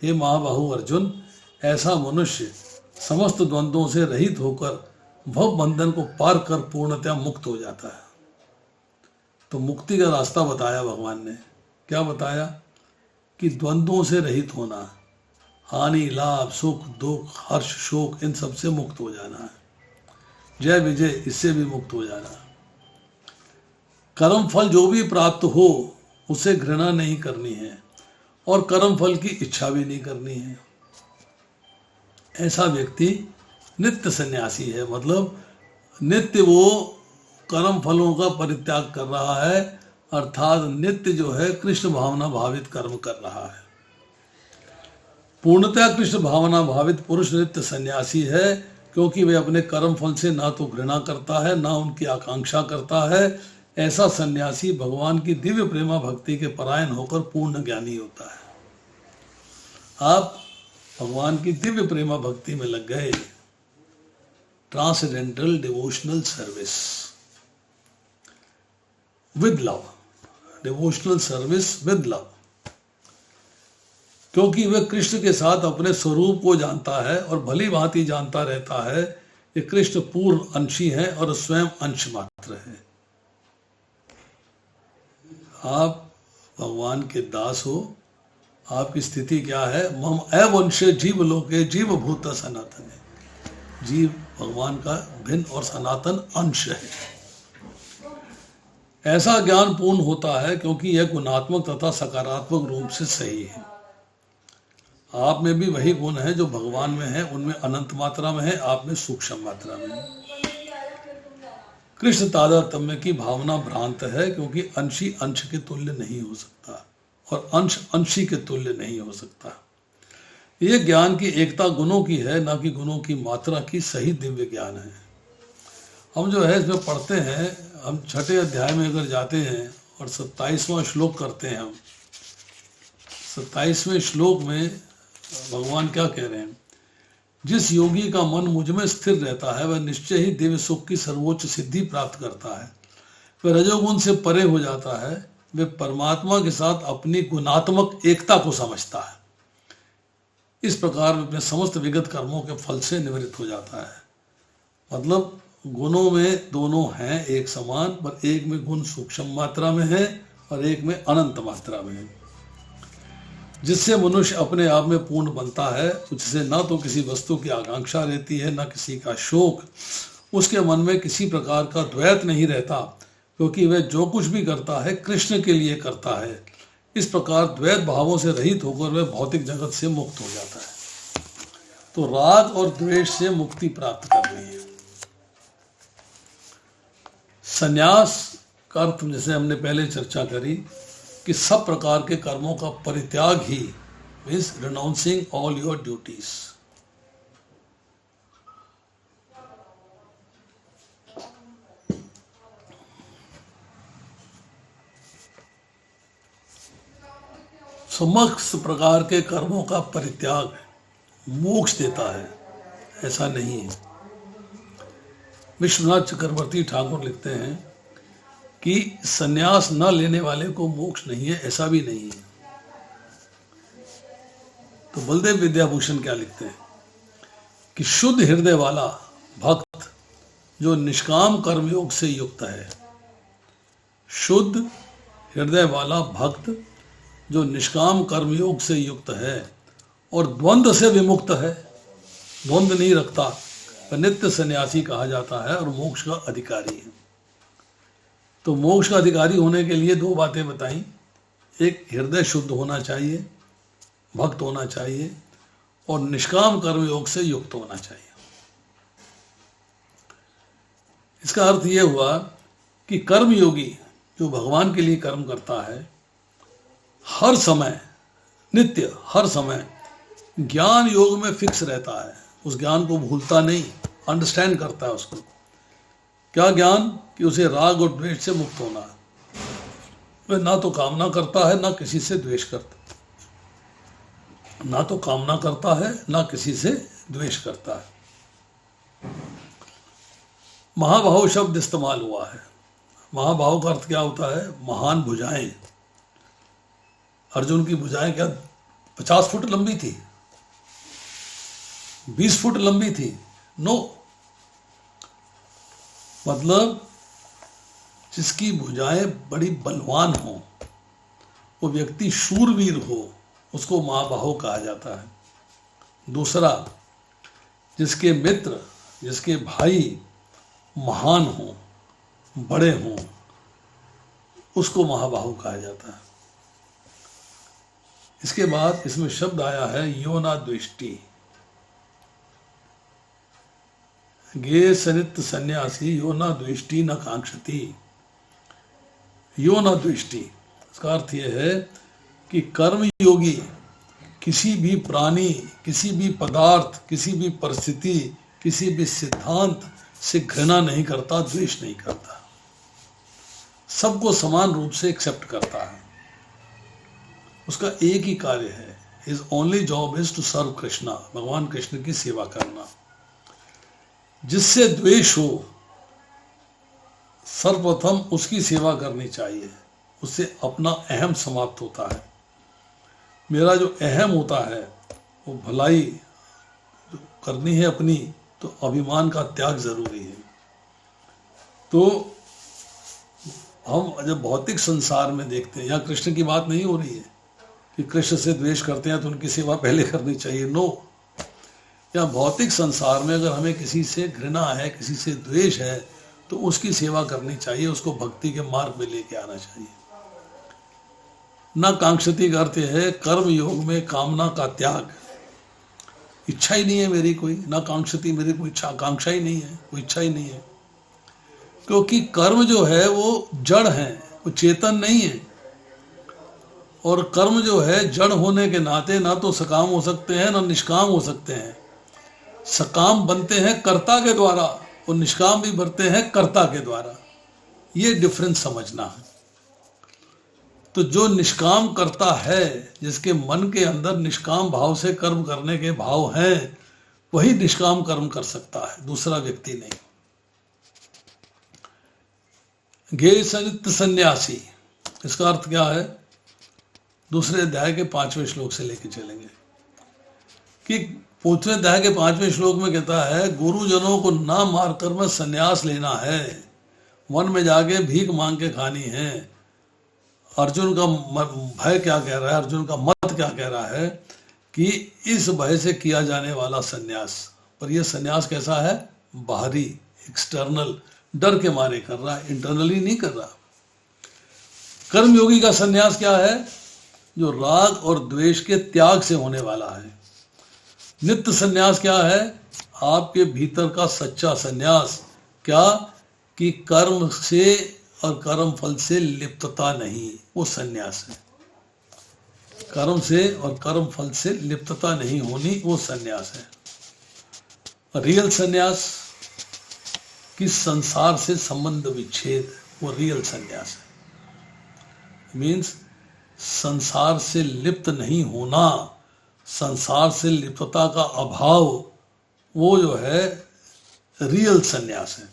हे महाबाहु अर्जुन, ऐसा मनुष्य समस्त द्वंद्वों से रहित होकर भव बंधन को पार कर पूर्णतया मुक्त हो जाता है। तो मुक्ति का रास्ता बताया भगवान ने। क्या बताया? कि द्वंद्वों से रहित होना, हानि लाभ सुख दुख हर्ष शोक इन सब से मुक्त हो जाना है। जय विजय, इससे भी मुक्त हो जाना। कर्म फल जो भी प्राप्त हो उसे घृणा नहीं करनी है, और कर्म फल की इच्छा भी नहीं करनी है। ऐसा व्यक्ति नित्य सन्यासी है। मतलब नित्य वो कर्म फलों का परित्याग कर रहा है, अर्थात नित्य जो है कृष्ण भावना भावित कर्म कर रहा है। पूर्णतया कृष्ण भावना भावित पुरुष नित्य सन्यासी है, क्योंकि वे अपने कर्म फल से ना तो घृणा करता है ना उनकी आकांक्षा करता है। ऐसा सन्यासी भगवान की दिव्य प्रेमा भक्ति के परायण होकर पूर्ण ज्ञानी होता है। आप भगवान की दिव्य प्रेमा भक्ति में लग गए, transcendental devotional service with love, devotional service with love, क्योंकि वह कृष्ण के साथ अपने स्वरूप को जानता है और भली भांति जानता रहता है कि कृष्ण पूर्ण अंशी है और स्वयं अंश मात्र है। आप भगवान के दास हो, आपकी स्थिति क्या है? मम अवंश जीव लोके जीव भूत सनातन है। जीव भगवान का भिन्न और सनातन अंश है। ऐसा ज्ञान पूर्ण होता है क्योंकि यह गुणात्मक तथा सकारात्मक रूप से सही है। आप में भी वही गुण है जो भगवान में है, उनमें अनंत मात्रा में है, आप में सूक्ष्म मात्रा में है। कृष्ण तादात्म्य की भावना भ्रांत है, क्योंकि अंशी अंश के तुल्य नहीं हो सकता और अंश अंशी के तुल्य नहीं हो सकता। ये ज्ञान की एकता गुणों की है, ना कि गुणों की मात्रा की। सही दिव्य ज्ञान है। हम जो है इसमें पढ़ते हैं, हम 6ठे अध्याय में अगर जाते हैं और 27वां श्लोक करते हैं, हम 27वें श्लोक में भगवान क्या कह रहे हैं? जिस योगी का मन मुझ में स्थिर रहता है वह निश्चय ही दिव्य सुख की सर्वोच्च सिद्धि प्राप्त करता है। वह रजोगुण से परे हो जाता है, वह परमात्मा के साथ अपनी गुणात्मक एकता को समझता है। इस प्रकार वह अपने समस्त विगत कर्मों के फल से निवृत्त हो जाता है। मतलब गुणों में दोनों हैं एक समान, पर एक में गुण सूक्ष्म मात्रा में है और एक में अनंत मात्रा में है। जिससे मनुष्य अपने आप में पूर्ण बनता है, उससे ना तो किसी वस्तु की आकांक्षा रहती है, ना किसी का शोक। उसके मन में किसी प्रकार का द्वैत नहीं रहता, क्योंकि वह जो कुछ भी करता है कृष्ण के लिए करता है। इस प्रकार द्वैत भावों से रहित होकर वह भौतिक जगत से मुक्त हो जाता है। तो राग और द्वेष से मुक्ति प्राप्त करनी है। संन्यास का अर्थ जैसे हमने पहले चर्चा करी कि सब प्रकार के कर्मों का परित्याग ही means renouncing all your duties. समस्त प्रकार के कर्मों का परित्याग मोक्ष देता है, ऐसा नहीं है। विश्वनाथ चक्रवर्ती ठाकुर लिखते हैं कि सन्यास न लेने वाले को मोक्ष नहीं है, ऐसा भी नहीं है। तो बलदेव विद्याभूषण क्या लिखते हैं कि शुद्ध हृदय वाला भक्त जो निष्काम कर्मयोग से युक्त है, शुद्ध हृदय वाला भक्त जो निष्काम कर्मयोग से युक्त है और द्वंद्व से विमुक्त है, द्वंद्व नहीं रखता, वह नित्य सन्यासी कहा जाता है और मोक्ष का अधिकारी है। तो मोक्ष का अधिकारी होने के लिए दो बातें बताई, एक हृदय शुद्ध होना चाहिए, भक्त होना चाहिए, और निष्काम कर्मयोग से युक्त होना चाहिए। इसका अर्थ यह हुआ कि कर्मयोगी जो भगवान के लिए कर्म करता है, हर समय, नित्य हर समय ज्ञान योग में फिक्स रहता है, उस ज्ञान को भूलता नहीं, अंडरस्टैंड करता है उसको। क्या ज्ञान? कि उसे राग और द्वेष से मुक्त होना है। वह ना तो कामना करता है ना किसी से द्वेष करता, ना तो कामना करता है ना किसी से द्वेष करता है। महाभाव शब्द इस्तेमाल हुआ है। महाभाव का अर्थ क्या होता है? महान भुजाएं। अर्जुन की भुजाएं क्या 50 फुट लंबी थी, 20 फुट लंबी थी? नो, मतलब जिसकी भुजाएं बड़ी बलवान हो, वो व्यक्ति शूरवीर हो, उसको महाबाहो कहा जाता है। दूसरा, जिसके मित्र, जिसके भाई महान हो, बड़े हों, उसको महाबाहु कहा जाता है। इसके बाद इसमें शब्द आया है योना द्वेष्टि। गे सनित सन्यासी योना द्वेष्टि न कांक्षति। योना द्वेष्टि, इसका अर्थ यह है कि कर्मयोगी किसी भी प्राणी, किसी भी पदार्थ, किसी भी परिस्थिति, किसी भी सिद्धांत से घृणा नहीं करता, द्वेष नहीं करता, सबको समान रूप से एक्सेप्ट करता है। उसका एक ही कार्य है, his only job is to serve Krishna, भगवान कृष्ण की सेवा करना। जिससे द्वेष हो, सर्वप्रथम उसकी सेवा करनी चाहिए, उससे अपना अहम समाप्त होता है। मेरा जो अहम होता है वो भलाई करनी है अपनी, तो अभिमान का त्याग जरूरी है। तो हम जब भौतिक संसार में देखते हैं, यहाँ कृष्ण की बात नहीं हो रही है कि कृष्ण से द्वेष करते हैं तो उनकी सेवा पहले करनी चाहिए, नो। या भौतिक संसार में अगर हमें किसी से घृणा है, किसी से द्वेष है, तो उसकी सेवा करनी चाहिए, उसको भक्ति के मार्ग में लेके आना चाहिए। न कांक्षति का अर्थ है कर्म योग में कामना का त्याग। इच्छा ही नहीं है मेरी कोई, न कांक्षति, मेरी कोई इच्छा आकांक्षा ही नहीं है, कोई इच्छा ही नहीं है। क्योंकि कर्म जो है वो जड़ है, वो चेतन नहीं है। और कर्म जो है जड़ होने के नाते ना तो सकाम हो सकते हैं ना निष्काम हो सकते हैं। सकाम बनते हैं कर्ता के द्वारा और निष्काम भी बनते हैं कर्ता के द्वारा। ये डिफरेंस समझना है। तो जो निष्काम करता है, जिसके मन के अंदर निष्काम भाव से कर्म करने के भाव हैं, वही निष्काम कर्म कर सकता है, दूसरा व्यक्ति नहीं। गे सनित सन्यासी, इसका अर्थ क्या है? दूसरे अध्याय के 5वें श्लोक से लेके चलेंगे कि 5वें अध्याय के 5वें श्लोक में कहता है गुरुजनों को ना मारकर में संन्यास लेना है, वन में जाके भीख मांग के खानी है। अर्जुन का भय क्या कह रहा है, अर्जुन का मत क्या कह रहा है कि इस भय से किया जाने वाला संन्यास, पर यह संन्यास कैसा है? बाहरी, एक्सटर्नल, डर के मारे कर रहा है, इंटरनली नहीं कर रहा। कर्मयोगी का संन्यास क्या है? जो राग और द्वेष के त्याग से होने वाला है। नित्य संन्यास क्या है? आपके भीतर का सच्चा संन्यास। क्या? कि कर्म से और कर्म फल से लिप्तता नहीं, वो संन्यास है। कर्म से और कर्म फल से लिप्तता नहीं होनी, वो संन्यास है। रियल संन्यास कि संसार से संबंध विच्छेद, वो रियल संन्यास है। मीन्स संसार से लिप्त नहीं होना, संसार से लिप्तता का अभाव, वो जो है रियल संन्यास है।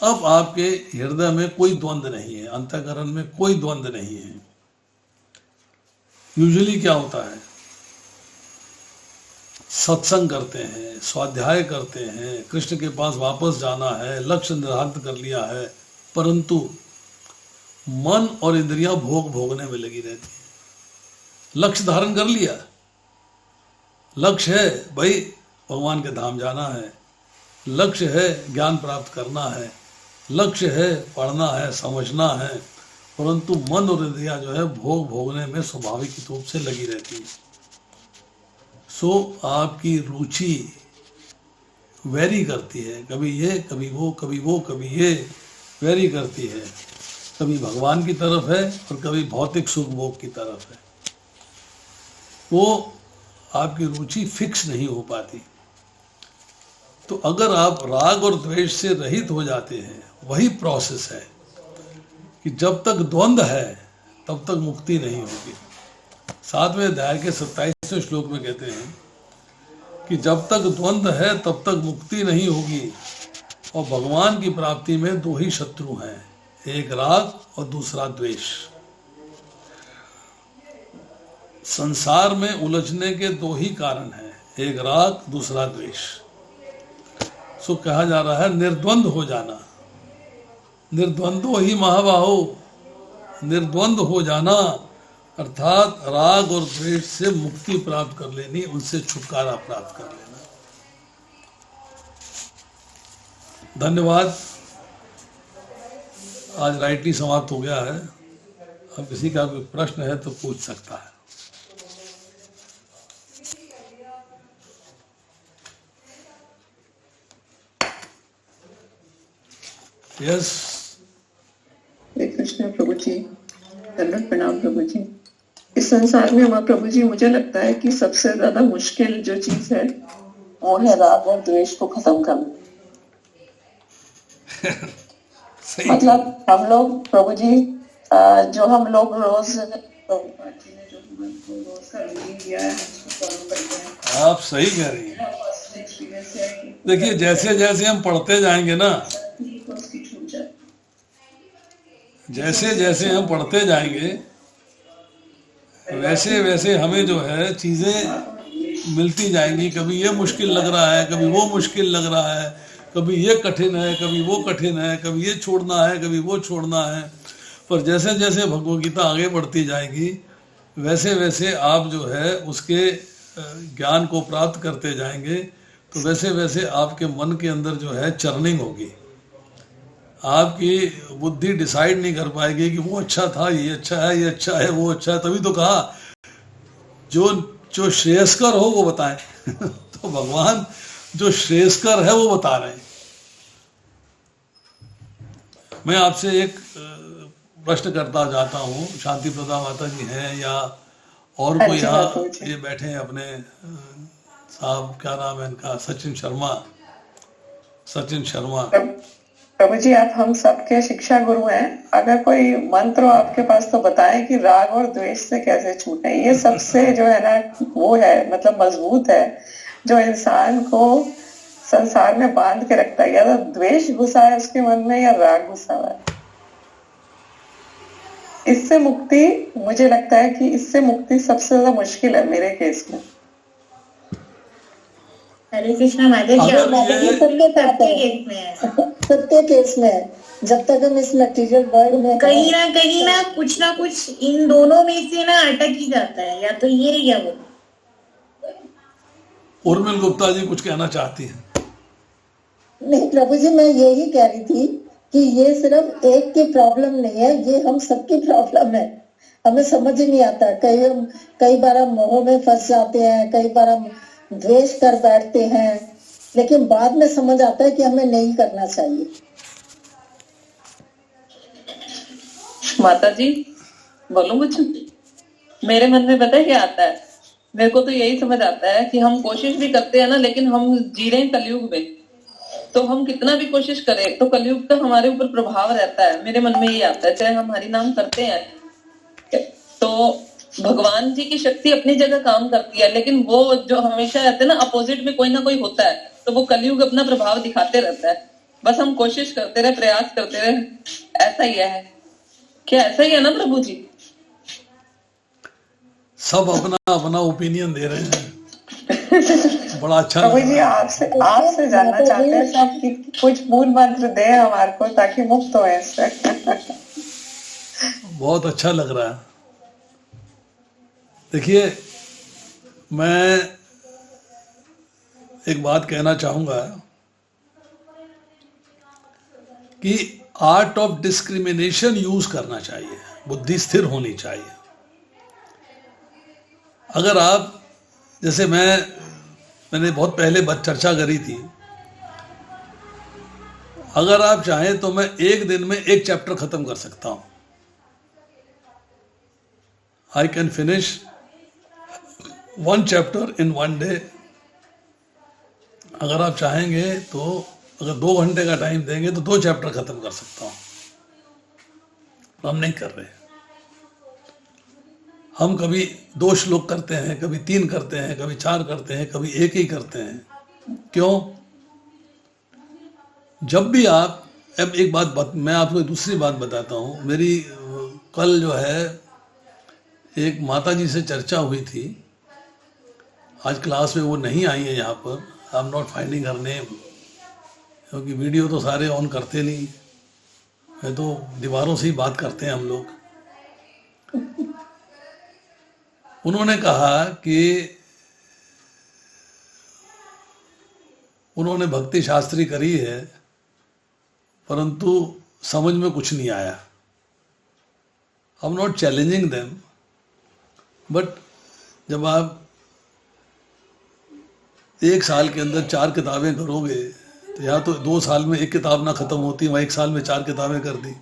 अब आपके हृदय में कोई द्वंद्व नहीं है, अंतःकरण में कोई द्वंद्व नहीं है। यूजुअली क्या होता है, सत्संग करते हैं, स्वाध्याय करते हैं, कृष्ण के पास वापस जाना है, लक्ष्य निर्धारित कर लिया है, परंतु मन और इंद्रियां भोगने में लगी रहती है। लक्ष्य धारण कर लिया, लक्ष्य है भाई भगवान के धाम जाना है, लक्ष्य है ज्ञान प्राप्त करना है, लक्ष्य है पढ़ना है, समझना है, परंतु मन और इंद्रियां जो है भोगने में स्वाभाविक रूप से लगी रहती है। सो आपकी रुचि वेरी करती है, कभी ये कभी वो, कभी वो कभी ये, वेरी करती है, कभी भगवान की तरफ है और कभी भौतिक सुख भोग की तरफ है। वो आपकी रुचि फिक्स नहीं हो पाती। तो अगर आप राग और द्वेष से रहित हो जाते हैं, वही प्रोसेस है कि जब तक द्वंद्व है तब तक मुक्ति नहीं होगी। 7वें अध्याय के 27वें श्लोक में कहते हैं कि जब तक द्वंद्व है तब तक मुक्ति नहीं होगी, और भगवान की प्राप्ति में दो ही शत्रु हैं, एक राग और दूसरा द्वेष। संसार में उलझने के दो ही कारण हैं, एक राग दूसरा द्वेष। सो कहा जा रहा है निर्द्वंद हो जाना, निर्द्वंदो ही महाबाहो, निर्द्वंद हो जाना अर्थात राग और द्वेष से मुक्ति प्राप्त कर लेनी, उनसे छुटकारा प्राप्त कर लेना। धन्यवाद। आज राइटली समाप्त हो गया है। अब किसी का कोई प्रश्न है तो पूछ सकता है। यस। हरे कृष्ण प्रभु जी, दंडवत प्रणाम प्रभु जी। इस संसार में हमारा प्रभु जी, मुझे लगता है कि सबसे ज्यादा मुश्किल जो चीज है वो है राग और द्वेष को खत्म करना। मतलब हम लोग प्रभु जी, जो हम लोग रोज आप सही कह रही हैं। देखिए जैसे जैसे हम पढ़ते जाएंगे ना, जैसे जैसे हम पढ़ते जाएंगे वैसे वैसे हमें जो है चीज़ें मिलती जाएंगी। कभी ये मुश्किल लग रहा है, कभी वो मुश्किल लग रहा है, कभी ये कठिन है, कभी वो कठिन है, कभी ये छोड़ना है, कभी वो छोड़ना है। पर जैसे जैसे भगवद गीता आगे बढ़ती जाएगी वैसे वैसे आप जो है उसके ज्ञान को प्राप्त करते जाएंगे, तो वैसे वैसे आपके मन के अंदर जो है चर्निंग होगी। आपकी बुद्धि डिसाइड नहीं कर पाएगी कि वो अच्छा था, ये अच्छा है, ये अच्छा है, वो अच्छा है। तभी तो कहा जो श्रेयस्कर हो वो बताएं। तो भगवान जो श्रेयस्कर है वो बता रहे हैं। मैं आपसे एक प्रश्न करता जाता हूँ, शांति प्रदा माता जी हैं या और कोई यहाँ ये बैठे हैं अपने साहब, क्या नाम है इनका, सचिन शर्मा। प्रभु जी, आप हम सबके शिक्षा गुरु हैं। अगर कोई मंत्र हो आपके पास तो बताएं कि राग और द्वेष से कैसे छूटे। ये सबसे जो है ना वो है, मतलब मजबूत है, जो इंसान को संसार में बांध के रखता है। या तो द्वेष घुसा है उसके मन में या राग घुसा हुआ है। इससे मुक्ति, मुझे लगता है कि इससे मुक्ति सबसे ज्यादा मुश्किल है मेरे केस में। हरे कृष्णा माता जी, सबके केस में जब तक हम इस मटेरियल वर्ल्ड में कहीं ना कुछ इन दोनों में से ना अटक ही जाता है, या तो ये या वो। उर्मिल गुप्ता जी कुछ कहना चाहती हैं? नहीं प्रभु जी, मैं यही कह रही थी कि ये सिर्फ एक की प्रॉब्लम नहीं है, ये हम सबकी प्रॉब्लम है। हमें समझ ही नहीं आता। कई बार हम मोह में फंस जाते हैं, कई बार हम द्वेष कर बैठते हैं, लेकिन बाद में समझ आता है कि हमें नहीं करना चाहिए। माता जी बोलूं कुछ? मेरे मन में पता है क्या आता है? मेरे को तो यही समझ आता है कि हम कोशिश भी करते हैं ना, लेकिन हम जी रहे हैं कलयुग में। तो हम कितना भी कोशिश करें तो कलयुग का हमारे ऊपर प्रभाव रहता है। मेरे मन में ये आता है, चाहे हम हरि नाम करते हैं तो भगवान जी की शक्ति अपनी जगह काम करती है, लेकिन वो जो हमेशा रहते हैं ना, अपोजिट में कोई ना कोई होता है, तो वो कलयुग अपना प्रभाव दिखाते रहता है। बस हम कोशिश करते रहे, प्रयास करते रहे, ऐसा ही है। क्या ऐसा ही है ना प्रभु जी? सब अपना अपना ओपिनियन दे रहे हैं, बड़ा अच्छा प्रभु लग जी रहा है। आपसे जानना चाहते हैं सब कि कुछ मूल मंत्र दे हमारे को ताकि मुक्त हो इससे। बहुत अच्छा लग रहा है। देखिए, मैं एक बात कहना चाहूंगा कि आर्ट ऑफ डिस्क्रिमिनेशन यूज करना चाहिए, बुद्धि स्थिर होनी चाहिए। अगर आप, जैसे मैंने बहुत पहले चर्चा करी थी, अगर आप चाहें तो मैं एक दिन में एक चैप्टर खत्म कर सकता हूं। I can finish 1 chapter in 1 day. अगर आप चाहेंगे तो, अगर 2 घंटे का टाइम देंगे तो 2 चैप्टर खत्म कर सकता हूं। हम नहीं कर रहे। हम कभी 2 श्लोक करते हैं, कभी 3 करते हैं, कभी 4 करते हैं, कभी 1 ही करते हैं। क्यों? जब भी आप, अब एक बात मैं आपको एक दूसरी बात बताता हूं। मेरी कल जो है एक माता जी से चर्चा हुई थी। आज क्लास में वो नहीं आई है यहाँ पर। I am not finding her name, क्योंकि वीडियो तो सारे ऑन करते नहीं है, तो दीवारों से ही बात करते हैं हम लोग। उन्होंने कहा कि उन्होंने भक्ति शास्त्री करी है, परंतु समझ में कुछ नहीं आया। I am not challenging them, but जब आप 1 साल के अंदर 4 किताबें करोगे, तो या तो 2 साल में 1 किताब ना खत्म होती, वहाँ 1 साल में 4 किताबें कर दी,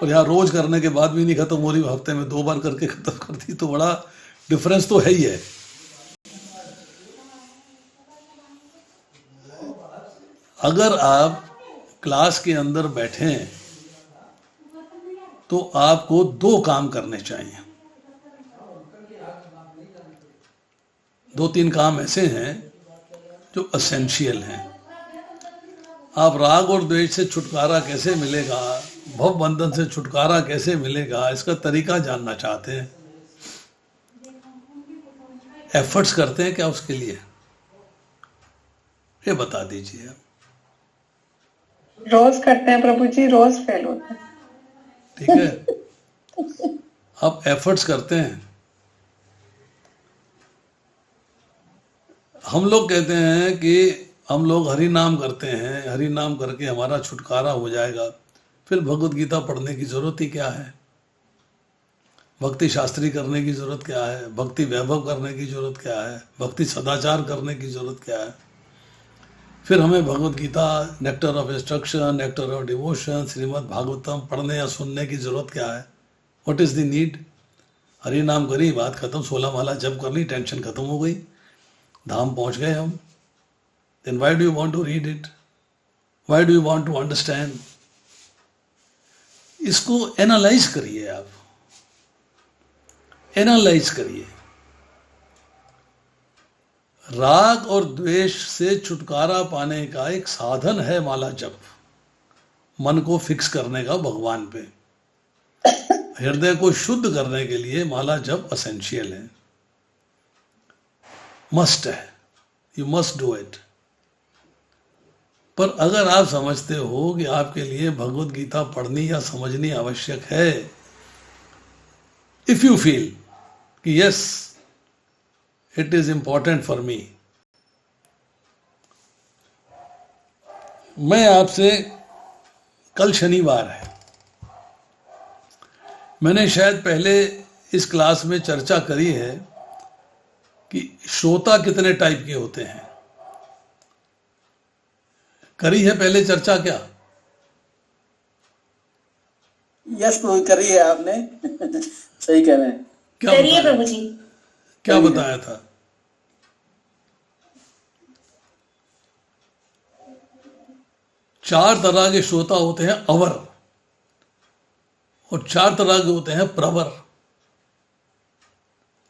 और यहाँ रोज करने के बाद भी नहीं खत्म हो रही, हफ्ते में 2 बार करके खत्म कर दी, तो बड़ा डिफरेंस तो है ही है। अगर आप क्लास के अंदर बैठे तो आपको 2 काम करने चाहिए। 2-3 काम ऐसे हैं जो एसेंशियल हैं। आप राग और द्वेष से छुटकारा कैसे मिलेगा, भव बंधन से छुटकारा कैसे मिलेगा, इसका तरीका जानना चाहते हैं। एफर्ट्स करते हैं क्या उसके लिए? ये बता दीजिए। रोज करते हैं प्रभु जी, रोज फेल होते हैं। ठीक है, आप एफर्ट्स करते हैं। हम लोग कहते हैं कि हम लोग हरि नाम करते हैं, हरि नाम करके हमारा छुटकारा हो जाएगा। फिर भगवत गीता पढ़ने की जरूरत ही क्या है? भक्ति शास्त्री करने की जरूरत क्या है? भक्ति वैभव करने की जरूरत क्या है? भक्ति सदाचार करने की जरूरत क्या है? फिर हमें Bhagavad Gita, nectar of instruction, nectar of devotion, Shrimad Bhagavatam पढ़ने या सुनने की जरूरत क्या है? What is the need? Hari नाम करी, बात खत्म, 16 माला जप कर ली, टेंशन खत्म हो गई, धाम पहुंच गए हम। Then why do you want to read it? Why do you want to understand? इसको एनालाइज करिए, आप एनालाइज करिए। राग और द्वेष से छुटकारा पाने का एक साधन है माला जप, मन को फिक्स करने का भगवान पे। हृदय को शुद्ध करने के लिए माला जप एसेंशियल है, मस्ट है, यू मस्ट डू इट। पर अगर आप समझते हो कि आपके लिए भगवत गीता पढ़नी या समझनी आवश्यक है, इफ यू फील कि yes it is important for me, मैं आपसे, कल शनिवार है, मैंने शायद पहले इस क्लास में चर्चा करी है कि श्रोता कितने टाइप के होते हैं। करी है पहले चर्चा क्या? यस प्रभु, करी है आपने। सही कह रहे हैं। क्या करिए बताया? प्रभु जी। क्या बताया था? चार तरह के श्रोता होते हैं, अवर, और 4 तरह के होते हैं प्रवर।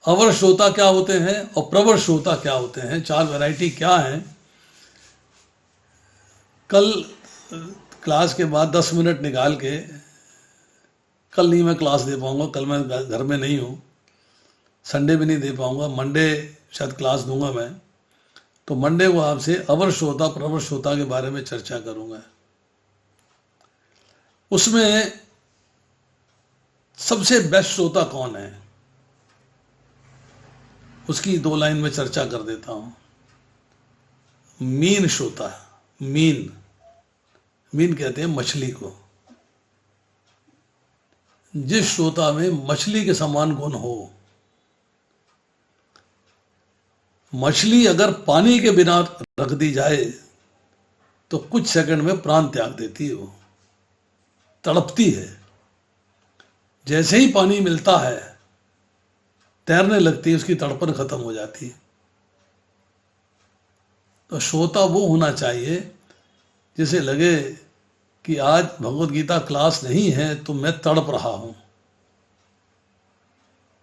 अवर श्रोता क्या होते हैं और प्रवर श्रोता क्या होते हैं? 4 वैरायटी क्या हैं? कल क्लास के बाद 10 मिनट निकाल के, कल नहीं मैं क्लास दे पाऊंगा, कल मैं घर में नहीं हूँ, संडे भी नहीं दे पाऊंगा, मंडे शायद क्लास दूंगा मैं, तो मंडे को आपसे अवर श्रोता प्रवर श्रोता के बारे में चर्चा करूंगा। उसमें सबसे बेस्ट श्रोता कौन है, उसकी 2 लाइन में चर्चा कर देता हूं। मीन श्रोता, मीन कहते हैं मछली को। जिस श्रोता में मछली के समान गुण हो, मछली अगर पानी के बिना रख दी जाए तो कुछ सेकंड में प्राण त्याग देती है, वो तड़पती है। जैसे ही पानी मिलता है तैरने लगती है, उसकी तड़पन खत्म हो जाती है। तो श्रोता वो होना चाहिए जिसे लगे कि आज भगवत गीता क्लास नहीं है तो मैं तड़प रहा हूं,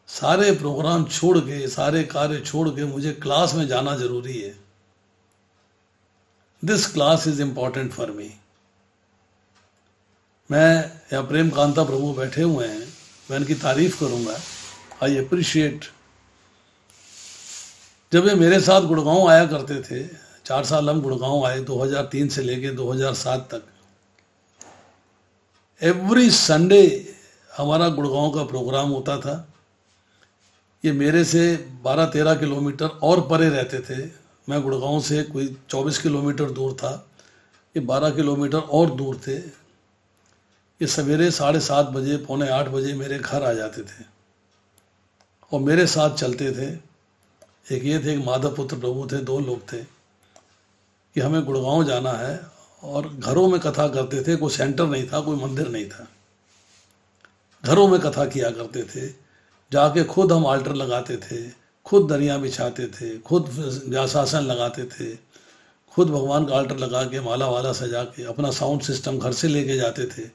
सारे प्रोग्राम छोड़ के, सारे कार्य छोड़ के मुझे क्लास में जाना जरूरी है। This class is important for me. मैं यहाँ प्रेम कांता प्रभु बैठे हुए हैं, मैं इनकी तारीफ करूंगा। I appreciate. जब ये मेरे साथ गुड़गांव आया करते थे, 4 साल हम गुड़गांव आए, 2003 से लेके 2007 तक। एवरी संडे हमारा गुड़गांव का प्रोग्राम होता था। ये मेरे से 12-13 किलोमीटर और परे रहते थे। मैं गुड़गांव से कोई 24 किलोमीटर दूर था, ये 12 किलोमीटर और दूर थे। ये सवेरे 7:30 बजे, 7:45 बजे मेरे घर आ जाते थे और मेरे साथ चलते थे। एक ये थे, एक माधव पुत्र प्रभु थे, 2 लोग थे कि हमें गुड़गांव जाना है। और घरों में कथा करते थे, कोई सेंटर नहीं था, कोई मंदिर नहीं था, घरों में कथा किया करते थे। जाके खुद हम आल्टर लगाते थे, खुद दरिया बिछाते थे, खुद व्यासासन लगाते थे, खुद भगवान का आल्टर लगा के माला वाला सजा के अपना साउंड सिस्टम घर से लेके जाते थे,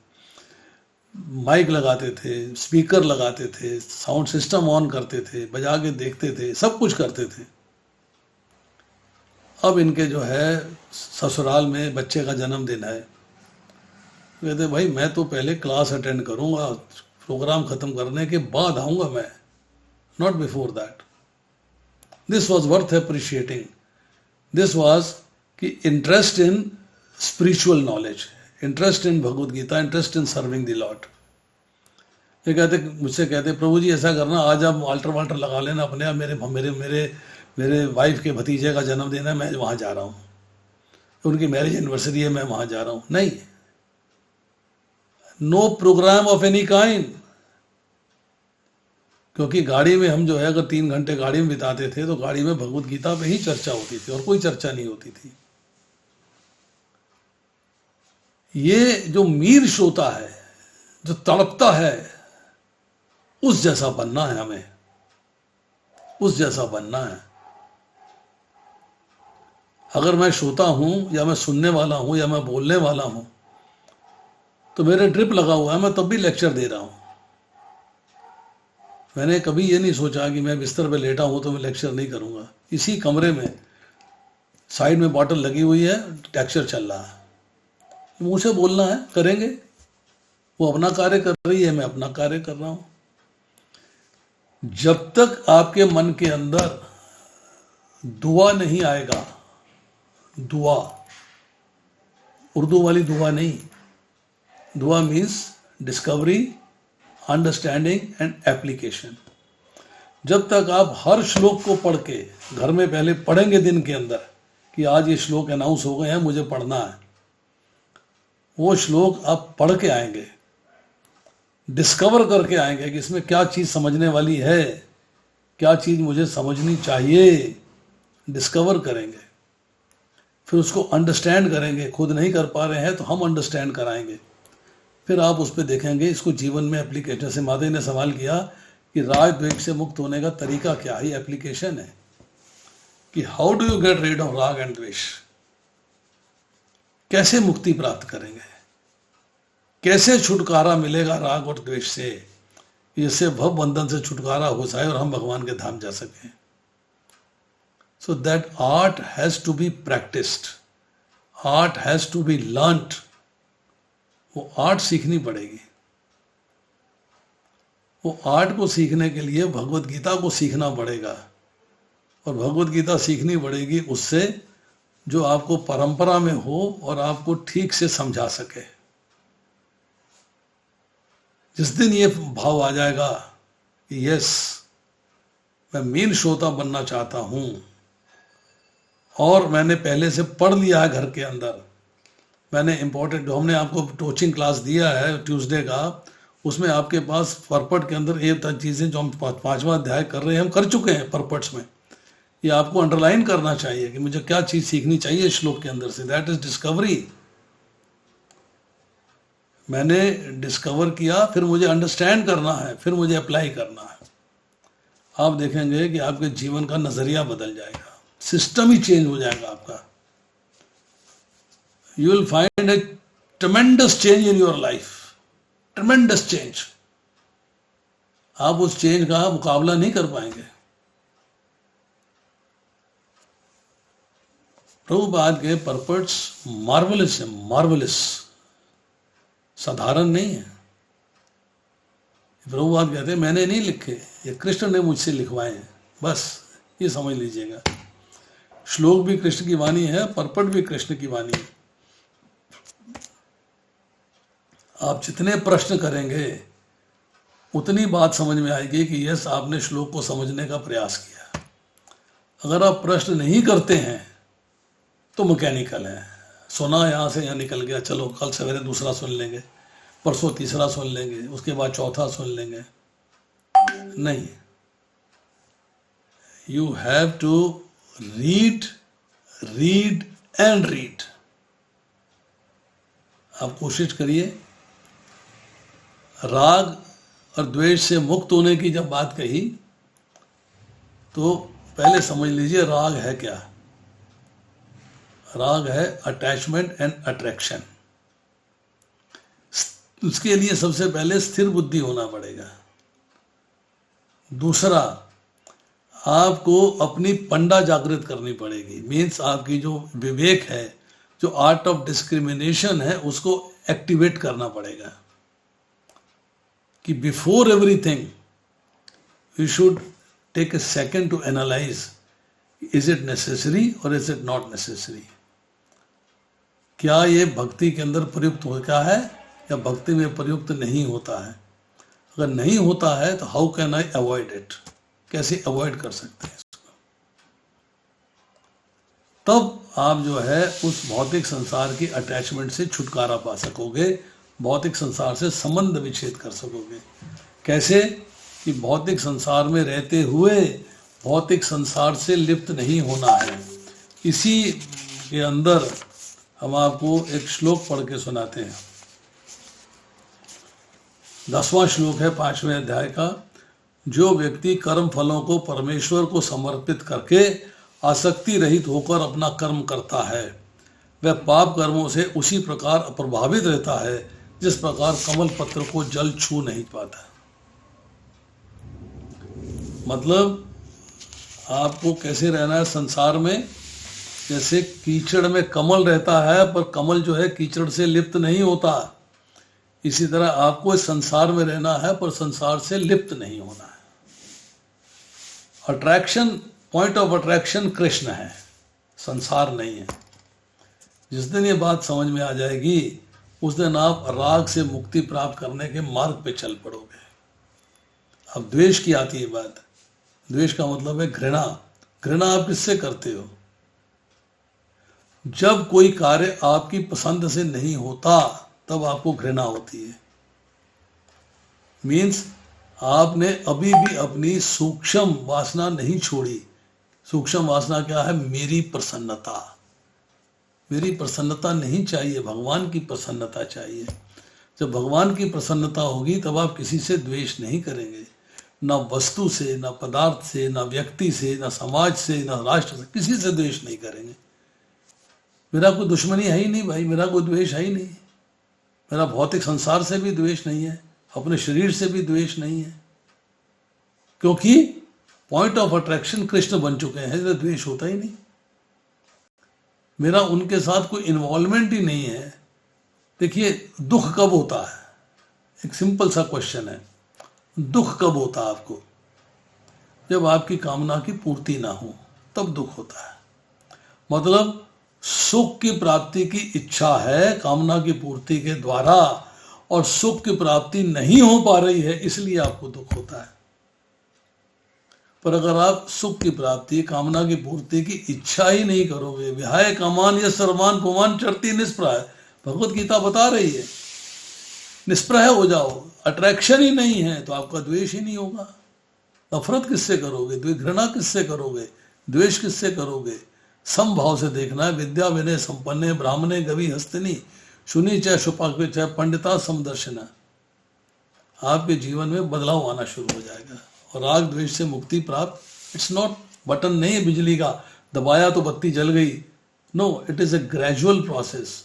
माइक लगाते थे, स्पीकर लगाते थे, साउंड सिस्टम ऑन करते थे, बजा के देखते थे, सब कुछ करते थे। अब इनके जो है ससुराल में बच्चे का जन्मदिन है, कहते भाई मैं तो पहले क्लास अटेंड करूंगा, प्रोग्राम खत्म करने के बाद आऊंगा मैं, not before that. This was worth appreciating. This was कि interest in spiritual knowledge, interest in Bhagavad Gita, interest in serving the lord. ये कहते, मुझसे कहते प्रभु जी ऐसा करना, आज आप आल्टर वाल्टर लगा लेना अपने आप, मेरे वाइफ के भतीजे का जन्मदिन है, मैं वहाँ जा रहा हूँ, उनकी मैरिज एनिवर्सरी है, मैं वहाँ जा रहा हूँ। नहीं, no programme of any kind. क्योंकि गाड़ी में हम जो है अगर 3 घंटे गाड़ी में बिताते थे तो गाड़ी में भगवत गीता पे ही चर्चा होती थी और कोई चर्चा नहीं होती थी। ये जो मीर श्रोता है, जो तड़पता है, उस जैसा बनना है हमें, उस जैसा बनना है। अगर मैं श्रोता हूं या मैं सुनने वाला हूं या मैं बोलने वाला हूं तो मेरे ड्रिप लगा हुआ है, मैं तब भी लेक्चर दे रहा हूं। मैंने कभी ये नहीं सोचा कि मैं बिस्तर पे लेटा हूं तो मैं लेक्चर नहीं करूंगा। इसी कमरे में साइड में बॉटल लगी हुई है, लेक्चर चल रहा है, मुंह से बोलना है, करेंगे। वो अपना कार्य कर रही है, मैं अपना कार्य कर रहा हूं। जब तक आपके मन के अंदर दुआ नहीं आएगा, दुआ उर्दू वाली दुआ नहीं, दुआ means discovery, understanding and application. जब तक आप हर श्लोक को पढ़ के घर में पहले पढ़ेंगे दिन के अंदर कि आज ये श्लोक अनाउंस हो गए हैं, मुझे पढ़ना है, वो श्लोक आप पढ़ के आएंगे, डिस्कवर करके आएंगे कि इसमें क्या चीज़ समझने वाली है, क्या चीज़ मुझे समझनी चाहिए, डिस्कवर करेंगे। फिर उसको अंडरस्टैंड करेंगे। खुद नहीं कर पा रहे हैं तो हम अंडरस्टैंड कराएंगे, फिर आप उस पर देखेंगे इसको जीवन में एप्लीकेशन। जैसे माता जी ने सवाल किया कि राग द्वेष से मुक्त होने का तरीका क्या है, एप्लीकेशन है कि how do you get rid of राग एंड द्वेष, कैसे मुक्ति प्राप्त करेंगे, कैसे छुटकारा मिलेगा राग और द्वेष से, इससे भव बंधन से छुटकारा हो जाए और हम भगवान के धाम जा सकें। So that art has to be practiced, art has to be learnt वो आर्ट सीखनी पड़ेगी। वो आर्ट को सीखने के लिए भगवत गीता को सीखना पड़ेगा, और भगवत गीता सीखनी पड़ेगी उससे जो आपको परंपरा में हो और आपको ठीक से समझा सके। जिस दिन ये भाव आ जाएगा कि यस मैं मेन श्रोता बनना चाहता हूं, और मैंने पहले से पढ़ लिया है घर के अंदर, मैंने इम्पोर्टेंट जो हमने आपको कोचिंग क्लास दिया है ट्यूसडे का, उसमें आपके पास परपट के अंदर ये चीज़ें जो हम पांचवा अध्याय कर रहे हैं हम कर चुके हैं परपट्स में। ये आपको अंडरलाइन करना चाहिए कि मुझे क्या चीज़ सीखनी चाहिए श्लोक के अंदर से। That is discovery. मैंने डिस्कवर किया, फिर मुझे अंडरस्टैंड करना है, फिर मुझे अप्लाई करना है। आप देखेंगे कि आपके जीवन का नजरिया बदल जाएगा, सिस्टम ही चेंज हो जाएगा आपका। You will find A ट्रेमेंडस change in your life, ट्रेमेंडस change. आप उस चेंज का मुकाबला नहीं कर पाएंगे। प्रभुपाद के परपट्स मार्वलस है, मार्वलस, साधारण नहीं है। प्रभुपाद कहते हैं मैंने नहीं लिखे, ये कृष्ण ने मुझसे लिखवाए हैं, बस ये समझ लीजिएगा। श्लोक भी कृष्ण की वाणी है, परपट भी कृष्ण की वाणी है। आप जितने प्रश्न करेंगे उतनी बात समझ में आएगी कि यस आपने श्लोक को समझने का प्रयास किया। अगर आप प्रश्न नहीं करते हैं तो मैकेनिकल है, सुना यहाँ से यहाँ निकल गया, चलो कल सवेरे दूसरा सुन लेंगे, परसों तीसरा सुन लेंगे, उसके बाद चौथा सुन लेंगे। नहीं, you have to read, read and read. आप कोशिश करिए। राग और द्वेष से मुक्त होने की जब बात कही तो पहले समझ लीजिए राग है क्या। राग है अटैचमेंट एंड अट्रैक्शन। उसके लिए सबसे पहले स्थिर बुद्धि होना पड़ेगा। दूसरा, आपको अपनी पंडा जागृत करनी पड़ेगी। मीन्स आपकी जो विवेक है, जो आर्ट ऑफ डिस्क्रिमिनेशन है, उसको एक्टिवेट करना पड़ेगा कि before everything you should take a second to analyse, is it necessary और इज इट नॉट नेसेसरी। क्या ये भक्ति के अंदर प्रयुक्त होता है या भक्ति में प्रयुक्त नहीं होता है। अगर नहीं होता है तो how can I avoid it, कैसे अवॉइड कर सकते हैं इसको। तब आप जो है उस भौतिक संसार की अटैचमेंट से छुटकारा पा सकोगे, भौतिक संसार से संबंध विच्छेद कर सकोगे। कैसे कि भौतिक संसार में रहते हुए भौतिक संसार से लिप्त नहीं होना है। इसी के अंदर हम आपको एक श्लोक पढ़ के सुनाते हैं। 10वां श्लोक है 5वें अध्याय का। जो व्यक्ति कर्म फलों को परमेश्वर को समर्पित करके आसक्ति रहित होकर अपना कर्म करता है, वह पाप कर्मों से उसी प्रकार अप्रभावित रहता है जिस प्रकार कमल पत्र को जल छू नहीं पाता। मतलब आपको कैसे रहना है संसार में, जैसे कीचड़ में कमल रहता है पर कमल जो है कीचड़ से लिप्त नहीं होता, इसी तरह आपको इस संसार में रहना है पर संसार से लिप्त नहीं होना है। Attraction, point of attraction Krishna है, संसार नहीं है। जिस दिन ये बात समझ में आ जाएगी उस दिन आप राग से मुक्ति प्राप्त करने के मार्ग पे चल पड़ोगे। अब द्वेष की आती है बात। द्वेष का मतलब है घृणा। घृणा आप किससे करते हो? जब कोई कार्य आपकी पसंद से नहीं होता तब आपको घृणा होती है। मीन्स आपने अभी भी अपनी सूक्ष्म वासना नहीं छोड़ी। सूक्ष्म वासना क्या है? मेरी प्रसन्नता। मेरी प्रसन्नता नहीं चाहिए, भगवान की प्रसन्नता चाहिए। जब भगवान की प्रसन्नता होगी तब आप किसी से द्वेष नहीं करेंगे, ना वस्तु से, ना पदार्थ से, ना व्यक्ति से, ना समाज से, ना राष्ट्र से, किसी से द्वेष नहीं करेंगे। मेरा कोई दुश्मनी है ही नहीं भाई, मेरा कोई द्वेष है ही नहीं। मेरा भौतिक संसार से भी द्वेष नहीं है, अपने शरीर से भी द्वेष नहीं है, क्योंकि पॉइंट ऑफ अट्रैक्शन कृष्ण बन चुके हैं, इसलिए द्वेष होता ही नहीं। मेरा उनके साथ कोई इन्वॉल्वमेंट ही नहीं है, देखिए, दुख कब होता है? एक सिंपल सा क्वेश्चन है, दुख कब होता है आपको? जब आपकी कामना की पूर्ति ना हो, तब दुख होता है। मतलब सुख की प्राप्ति की इच्छा है कामना की पूर्ति के द्वारा, और सुख की प्राप्ति नहीं हो पा रही है, इसलिए आपको दुख होता है। पर अगर आप सुख की प्राप्ति, कामना की पूर्ति की इच्छा ही नहीं करोगे, विहाय कामान या सर्वान पुमान चरती निष्प्राय, भगवत गीता बता रही है, निष्प्राय हो जाओ, अट्रैक्शन ही नहीं है, तो आपका द्वेष ही नहीं होगा। नफरत किससे करोगे? घृणा किससे करोगे? द्वेष किससे करोगे? समभाव से देखना है। विद्या विनय संपन्ने ब्राह्मणे गवि हस्तिनी सुनी चाहे शुपाक चाहे पंडिता समदर्शना, आपके जीवन में बदलाव आना शुरू हो जाएगा और राग द्वेष से मुक्ति प्राप्त। इट्स नॉट बटन नहीं है बिजली का, दबाया तो बत्ती जल गई। No, it is a gradual process.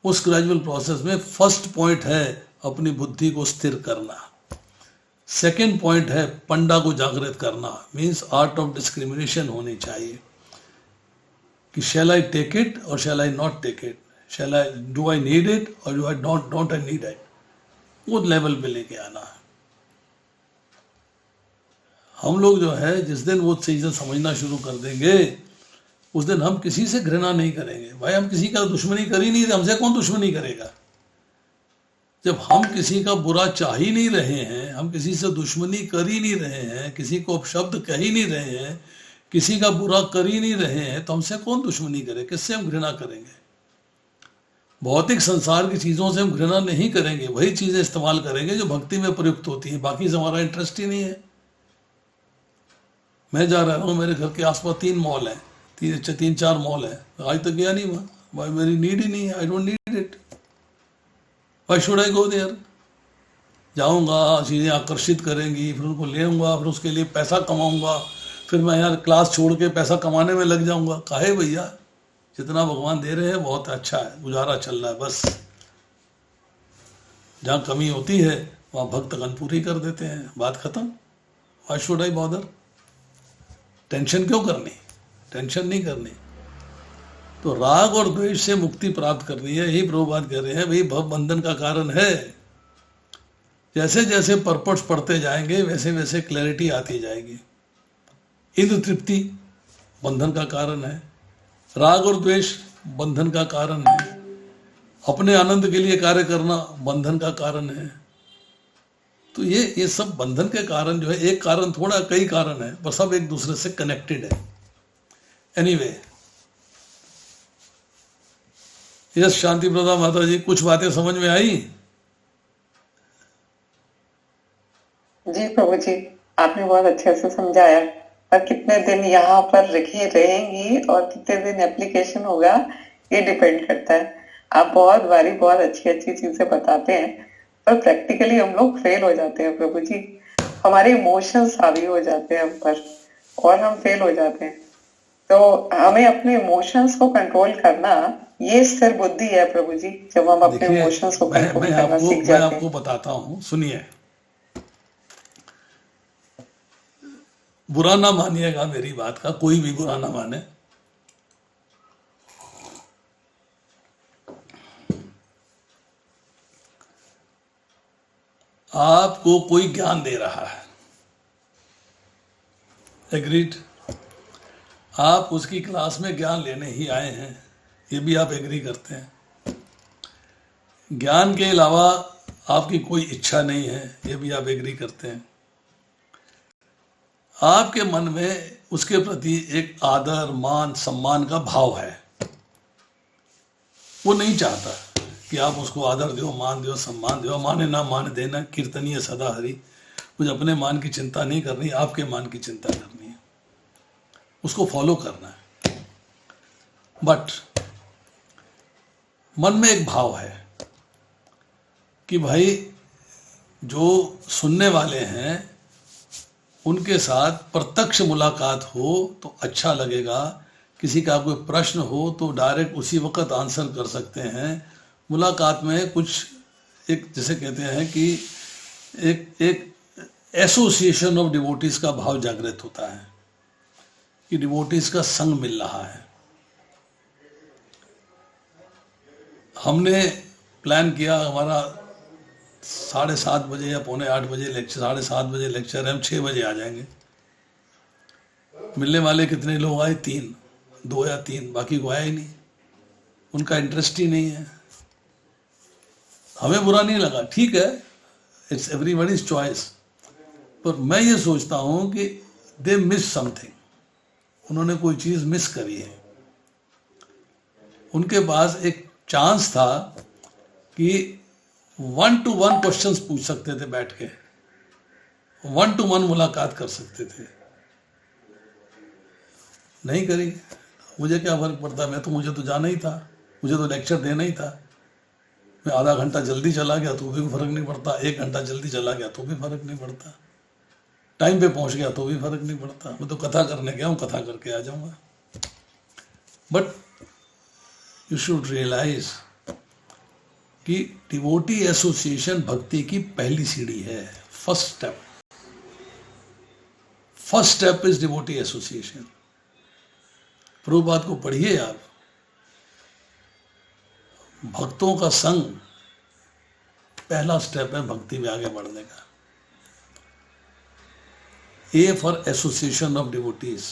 उस ग्रेजुअल प्रोसेस में फर्स्ट पॉइंट है अपनी बुद्धि को स्थिर करना, सेकेंड पॉइंट है पंडा को जागृत करना, मीन्स आर्ट ऑफ डिस्क्रिमिनेशन होनी चाहिए कि शैल आई टेक इट और shall I not take it, shall I do I need it और do I don't I need it, वो लेवल पे लेके आना है। हम लोग जो है जिस दिन वो चीजें समझना शुरू कर देंगे, उस दिन हम किसी से घृणा नहीं करेंगे। भाई हम किसी का दुश्मनी कर ही नहीं रहे, हमसे कौन दुश्मनी करेगा? जब हम किसी का बुरा चाह ही नहीं रहे हैं, हम किसी से दुश्मनी कर ही नहीं रहे हैं, किसी को अपशब्द कह ही नहीं रहे हैं, किसी का बुरा कर ही नहीं रहे हैं, तो हमसे कौन दुश्मनी करे? किससे हम घृणा करेंगे? भौतिक संसार की चीजों से हम घृणा नहीं करेंगे, वही चीजें इस्तेमाल करेंगे जो भक्ति में प्रयुक्त होती हैं। बाकी से हमारा इंटरेस्ट ही नहीं है। मैं जा रहा हूँ, मेरे घर के आसपास 3 मॉल है, 3-4 मॉल है, आज तक गया नहीं वहाँ। भाई मेरी नीड ही नहीं है, I don't need it, why should I go there? जाऊँगा, चीज़ें आकर्षित करेंगी, फिर उनको ले आऊँगा, फिर उसके लिए पैसा कमाऊँगा, फिर मैं यार क्लास छोड़ के पैसा कमाने में लग जाऊँगा। काहे भैया, जितना भगवान दे रहे हैं बहुत अच्छा है, गुजारा चल रहा है, बस जहाँ कमी होती है वहाँ भक्तगण पूरी कर देते हैं, बात खत्म। Why should I bother? Tension क्यों करनी? टेंशन नहीं करनी। तो राग और द्वेष से मुक्ति प्राप्त करनी है, यही प्रभुपाद कह रहे हैं। भाई भव बंधन का कारण है। जैसे जैसे पर्पट्स पढ़ते जाएंगे वैसे वैसे क्लैरिटी आती जाएगी। इंद्र तृप्ति बंधन का कारण है, राग और द्वेष बंधन का कारण है, अपने आनंद के लिए कार्य करना बंधन का कारण है। तो ये सब बंधन के कारण जो है, एक कारण थोड़ा, कई कारण है, पर सब एक दूसरे से कनेक्टेड है। एनीवे, यस शांति प्रदा माता जी, कुछ बातें समझ में आई? जी प्रभु जी, आपने बहुत अच्छे से समझाया, पर कितने दिन यहाँ पर रखी रहेंगी और कितने दिन एप्लीकेशन होगा ये डिपेंड करता है। आप बहुत बारी बहुत अच्छी अच्छी चीजें बताते हैं, पर प्रैक्टिकली हम लोग फेल हो जाते हैं प्रभु जी। हमारे इमोशंस हावी हो जाते हैं हम पर और हम फेल हो जाते हैं। तो हमें अपने इमोशंस को कंट्रोल करना, ये स्थिर बुद्धि है प्रभु जी। जब हम अपने इमोशंस को कंट्रोल करना सीख जाते हैं। मैं आपको बताता हूँ, सुनिए, बुरा ना मानिएगा मेरी बात का, कोई भी बुरा ना माने। आपको कोई ज्ञान दे रहा है, एग्रीड? आप उसकी क्लास में ज्ञान लेने ही आए हैं, ये भी आप एग्री करते हैं। ज्ञान के अलावा आपकी कोई इच्छा नहीं है, ये भी आप एग्री करते हैं। आपके मन में उसके प्रति एक आदर मान सम्मान का भाव है। वो नहीं चाहता कि आप उसको आदर दो, मान दो, सम्मान दो, माने ना माने देना, कीर्तनीय सदा हरि। मुझे अपने मान की चिंता नहीं करनी, आपके मान की चिंता करनी है, उसको फॉलो करना है। बट मन में एक भाव है कि भाई जो सुनने वाले हैं उनके साथ प्रत्यक्ष मुलाकात हो तो अच्छा लगेगा। किसी का कोई प्रश्न हो तो डायरेक्ट उसी वक्त आंसर कर सकते हैं। मुलाकात में कुछ एक, जैसे कहते हैं कि एक एसोसिएशन ऑफ डिवोटीज का भाव जागृत होता है कि डिवोटीज का संग मिल रहा है। हमने प्लान किया हमारा 7:30 बजे या 7:45 बजे लेक्चर, 7:30 बजे लेक्चर है, हम 6 बजे आ जाएंगे। मिलने वाले कितने लोग आए? 3, 2 या 3, बाकी को आया ही नहीं, उनका इंटरेस्ट ही नहीं है। हमें बुरा नहीं लगा, ठीक है, इट्स एवरीबॉडीज चॉइस, पर मैं ये सोचता हूं कि दे मिस समथिंग, उन्होंने कोई चीज मिस करी है। उनके पास एक चांस था कि 1-to-1 क्वेश्चंस पूछ सकते थे, बैठ के 1-to-1 मुलाकात कर सकते थे, नहीं करी। मुझे क्या फर्क पड़ता, मुझे तो जाना ही था, मुझे तो लेक्चर देना ही था। मैं आधा घंटा जल्दी चला गया तो भी फर्क नहीं पड़ता, 1 घंटा जल्दी चला गया तो भी फर्क नहीं पड़ता, टाइम पे पहुंच गया तो भी फर्क नहीं पड़ता। मैं तो कथा करने गया हूं, कथा करके आ जाऊंगा। बट यू शुड रियलाइज कि डिवोटी एसोसिएशन भक्ति की पहली सीढ़ी है, first step is devotee association. Prabhupada को पढ़िए आप, भक्तों का संग पहला स्टेप है भक्ति में आगे बढ़ने का। A for association of devotees,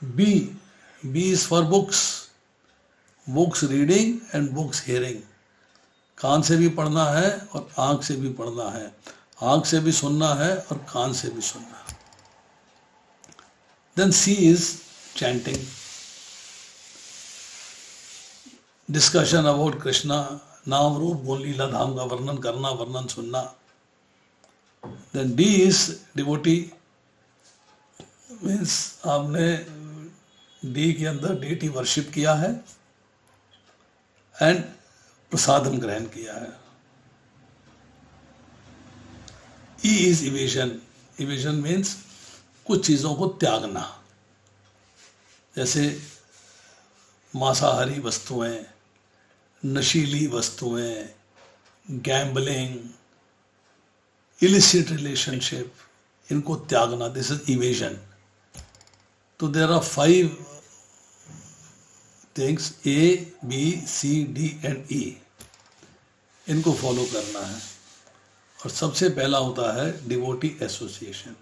B is for books reading and books hearing। कान से भी पढ़ना है और आंख से भी पढ़ना है, आंख से भी सुनना है और कान से भी सुनना है। Then C is chanting, discussion about Krishna, नाम रूप गुण लीला धाम का वर्णन करना, वर्णन सुनना। Then D is devotee, means आपने D के अंदर deity वर्शिप किया है एंड प्रसादम ग्रहण किया है। E is evasion, evasion means कुछ चीजों को त्यागना, जैसे मांसाहारी वस्तुएं, नशीली वस्तुएं, गैम्बलिंग, illicit relationship, इनको त्यागना, दिस इज इवेजन। तो there are 5 things, A, B, C, D and E, इनको फॉलो करना है। और सबसे पहला होता है डिवोटी एसोसिएशन।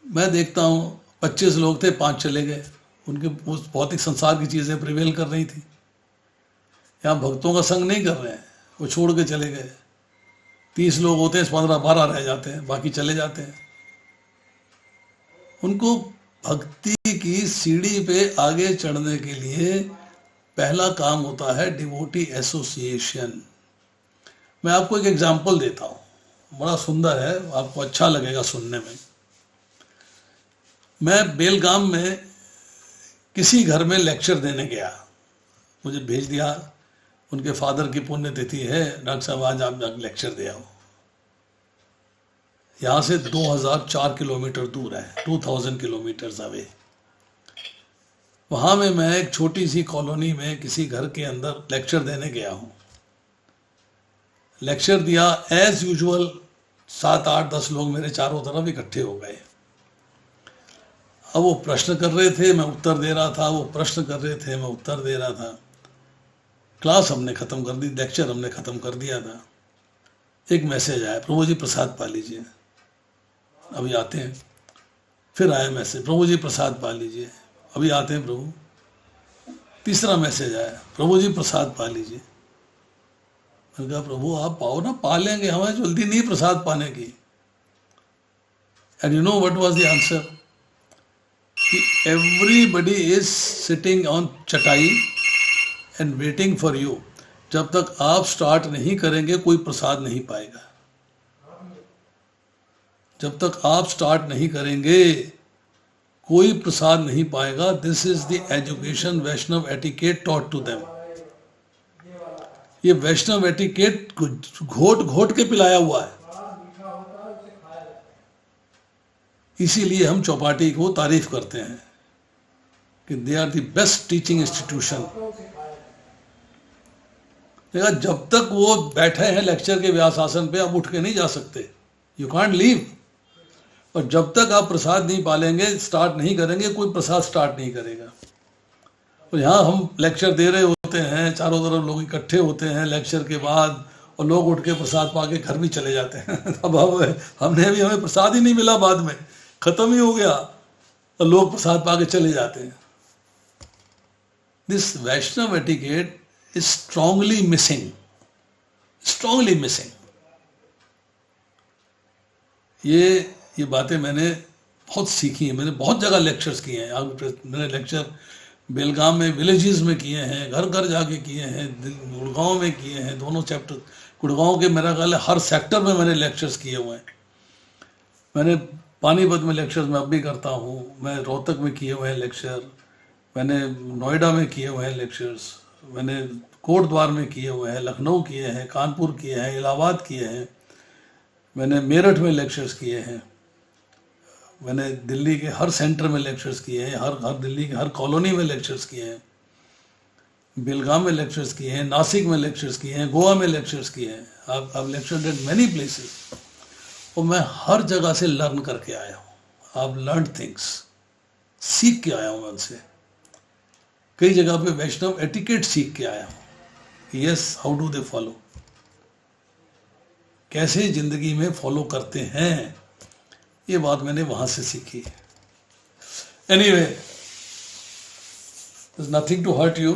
मैं देखता हूं 25 लोग थे, 5 चले गए, उनके उस भौतिक संसार की चीजें प्रिवेल कर रही थी। यहां भक्तों का संग नहीं कर रहे हैं, वो छोड़ के चले गए। 30 लोग होते हैं, 15-12 रह जाते हैं, बाकी चले जाते हैं। उनको भक्ति की सीढ़ी पे आगे चढ़ने के लिए पहला काम होता है डिवोटी एसोसिएशन। मैं आपको एक एग्जाम्पल देता हूं, बड़ा सुंदर है, आपको अच्छा लगेगा सुनने में। मैं बेलगाम में किसी घर में लेक्चर देने गया, मुझे भेज दिया, उनके फादर की पुण्यतिथि है, डॉक्टर साहब आज आप लेक्चर दे आओ। यहां से 2004 किलोमीटर दूर है, 2000 किलोमीटर अवे। वहां में मैं एक छोटी सी कॉलोनी में किसी घर के अंदर लेक्चर देने गया हूं। लेक्चर दिया, एज यूजुअल 7, 8, 10 लोग मेरे चारों तरफ इकट्ठे हो गए। अब वो प्रश्न कर रहे थे, मैं उत्तर दे रहा था, वो प्रश्न कर रहे थे, मैं उत्तर दे रहा था। क्लास हमने खत्म कर दी, लेक्चर हमने खत्म कर दिया था। एक मैसेज आया, प्रभु जी प्रसाद पा लीजिए, अभी आते हैं। फिर आया मैसेज, प्रभु जी प्रसाद पा लीजिए, अभी आते हैं प्रभु। तीसरा मैसेज आया, प्रभु जी प्रसाद पा लीजिए। मैंने कहा प्रभु आप पाओ ना, पा लेंगे, हमें जल्दी नहीं प्रसाद पाने की। And you know what was the answer? Everybody is sitting on चटाई एंड वेटिंग फॉर यू। जब तक आप स्टार्ट नहीं करेंगे कोई प्रसाद नहीं पाएगा। जब तक आप स्टार्ट नहीं करेंगे कोई प्रसाद नहीं पाएगा। This is the education Vaishnava etiquette taught to them. ये वैष्णव एटिकेट घोट घोट के पिलाया हुआ है। इसीलिए हम चौपाटी को तारीफ करते हैं कि they are the best teaching institution. जब तक वो बैठे हैं लेक्चर के व्यास आसन पे, आप उठ के नहीं जा सकते, यू कांट लीव। और जब तक आप प्रसाद नहीं पालेंगे, स्टार्ट नहीं करेंगे, कोई प्रसाद स्टार्ट नहीं करेगा। तो यहाँ हम लेक्चर दे रहे होते हैं, चारों तरफ लोग इकट्ठे होते हैं लेक्चर के बाद, और लोग उठ के प्रसाद पाके घर भी चले जाते हैं। अब हमें प्रसाद ही नहीं मिला, बाद में खत्म ही हो गया, और लोग प्रसाद पाके चले जाते हैं। This Vaishnava etiquette is strongly missing, strongly missing. ये बातें मैंने बहुत सीखी हैं, मैंने बहुत जगह लेक्चर्स किए हैं। मैंने लेक्चर बेलगाम में विलेजेस में किए हैं, घर घर जाके किए हैं, गुड़गांव में किए हैं, दोनों चैप्टर। गुड़गांव के मेरा ख्याल है हर सेक्टर में मैंने लेक्चर्स किए हुए हैं। मैंने पानीपत में लेक्चर्स मैं अब भी करता हूँ, मैं रोहतक में किए हुए हैं लेक्चर, मैंने नोएडा में किए हुए हैं लेक्चर्स, मैंने कोट द्वार में किए हुए हैं, लखनऊ किए हैं, कानपुर किए हैं, इलाहाबाद किए हैं, मैंने मेरठ में लेक्चर्स किए हैं, मैंने दिल्ली के हर सेंटर में लेक्चर्स किए हैं, हर दिल्ली के हर कॉलोनी में लेक्चर्स किए हैं, बेलगाम में लेक्चर्स किए हैं, नासिक में लेक्चर्स किए हैं, गोवा में लेक्चर्स किए हैं। I've lectured at many places, और मैं हर जगह से लर्न करके आया हूँ। I've learned things, सीख के आया हूँ मैं उनसे। कई जगह पे वैष्णव एटिकेट सीख के आया हूँ। Yes, how do they follow, कैसे जिंदगी में फॉलो करते हैं, ये बात मैंने वहां से सीखी। Anyway, there's nothing to hurt you.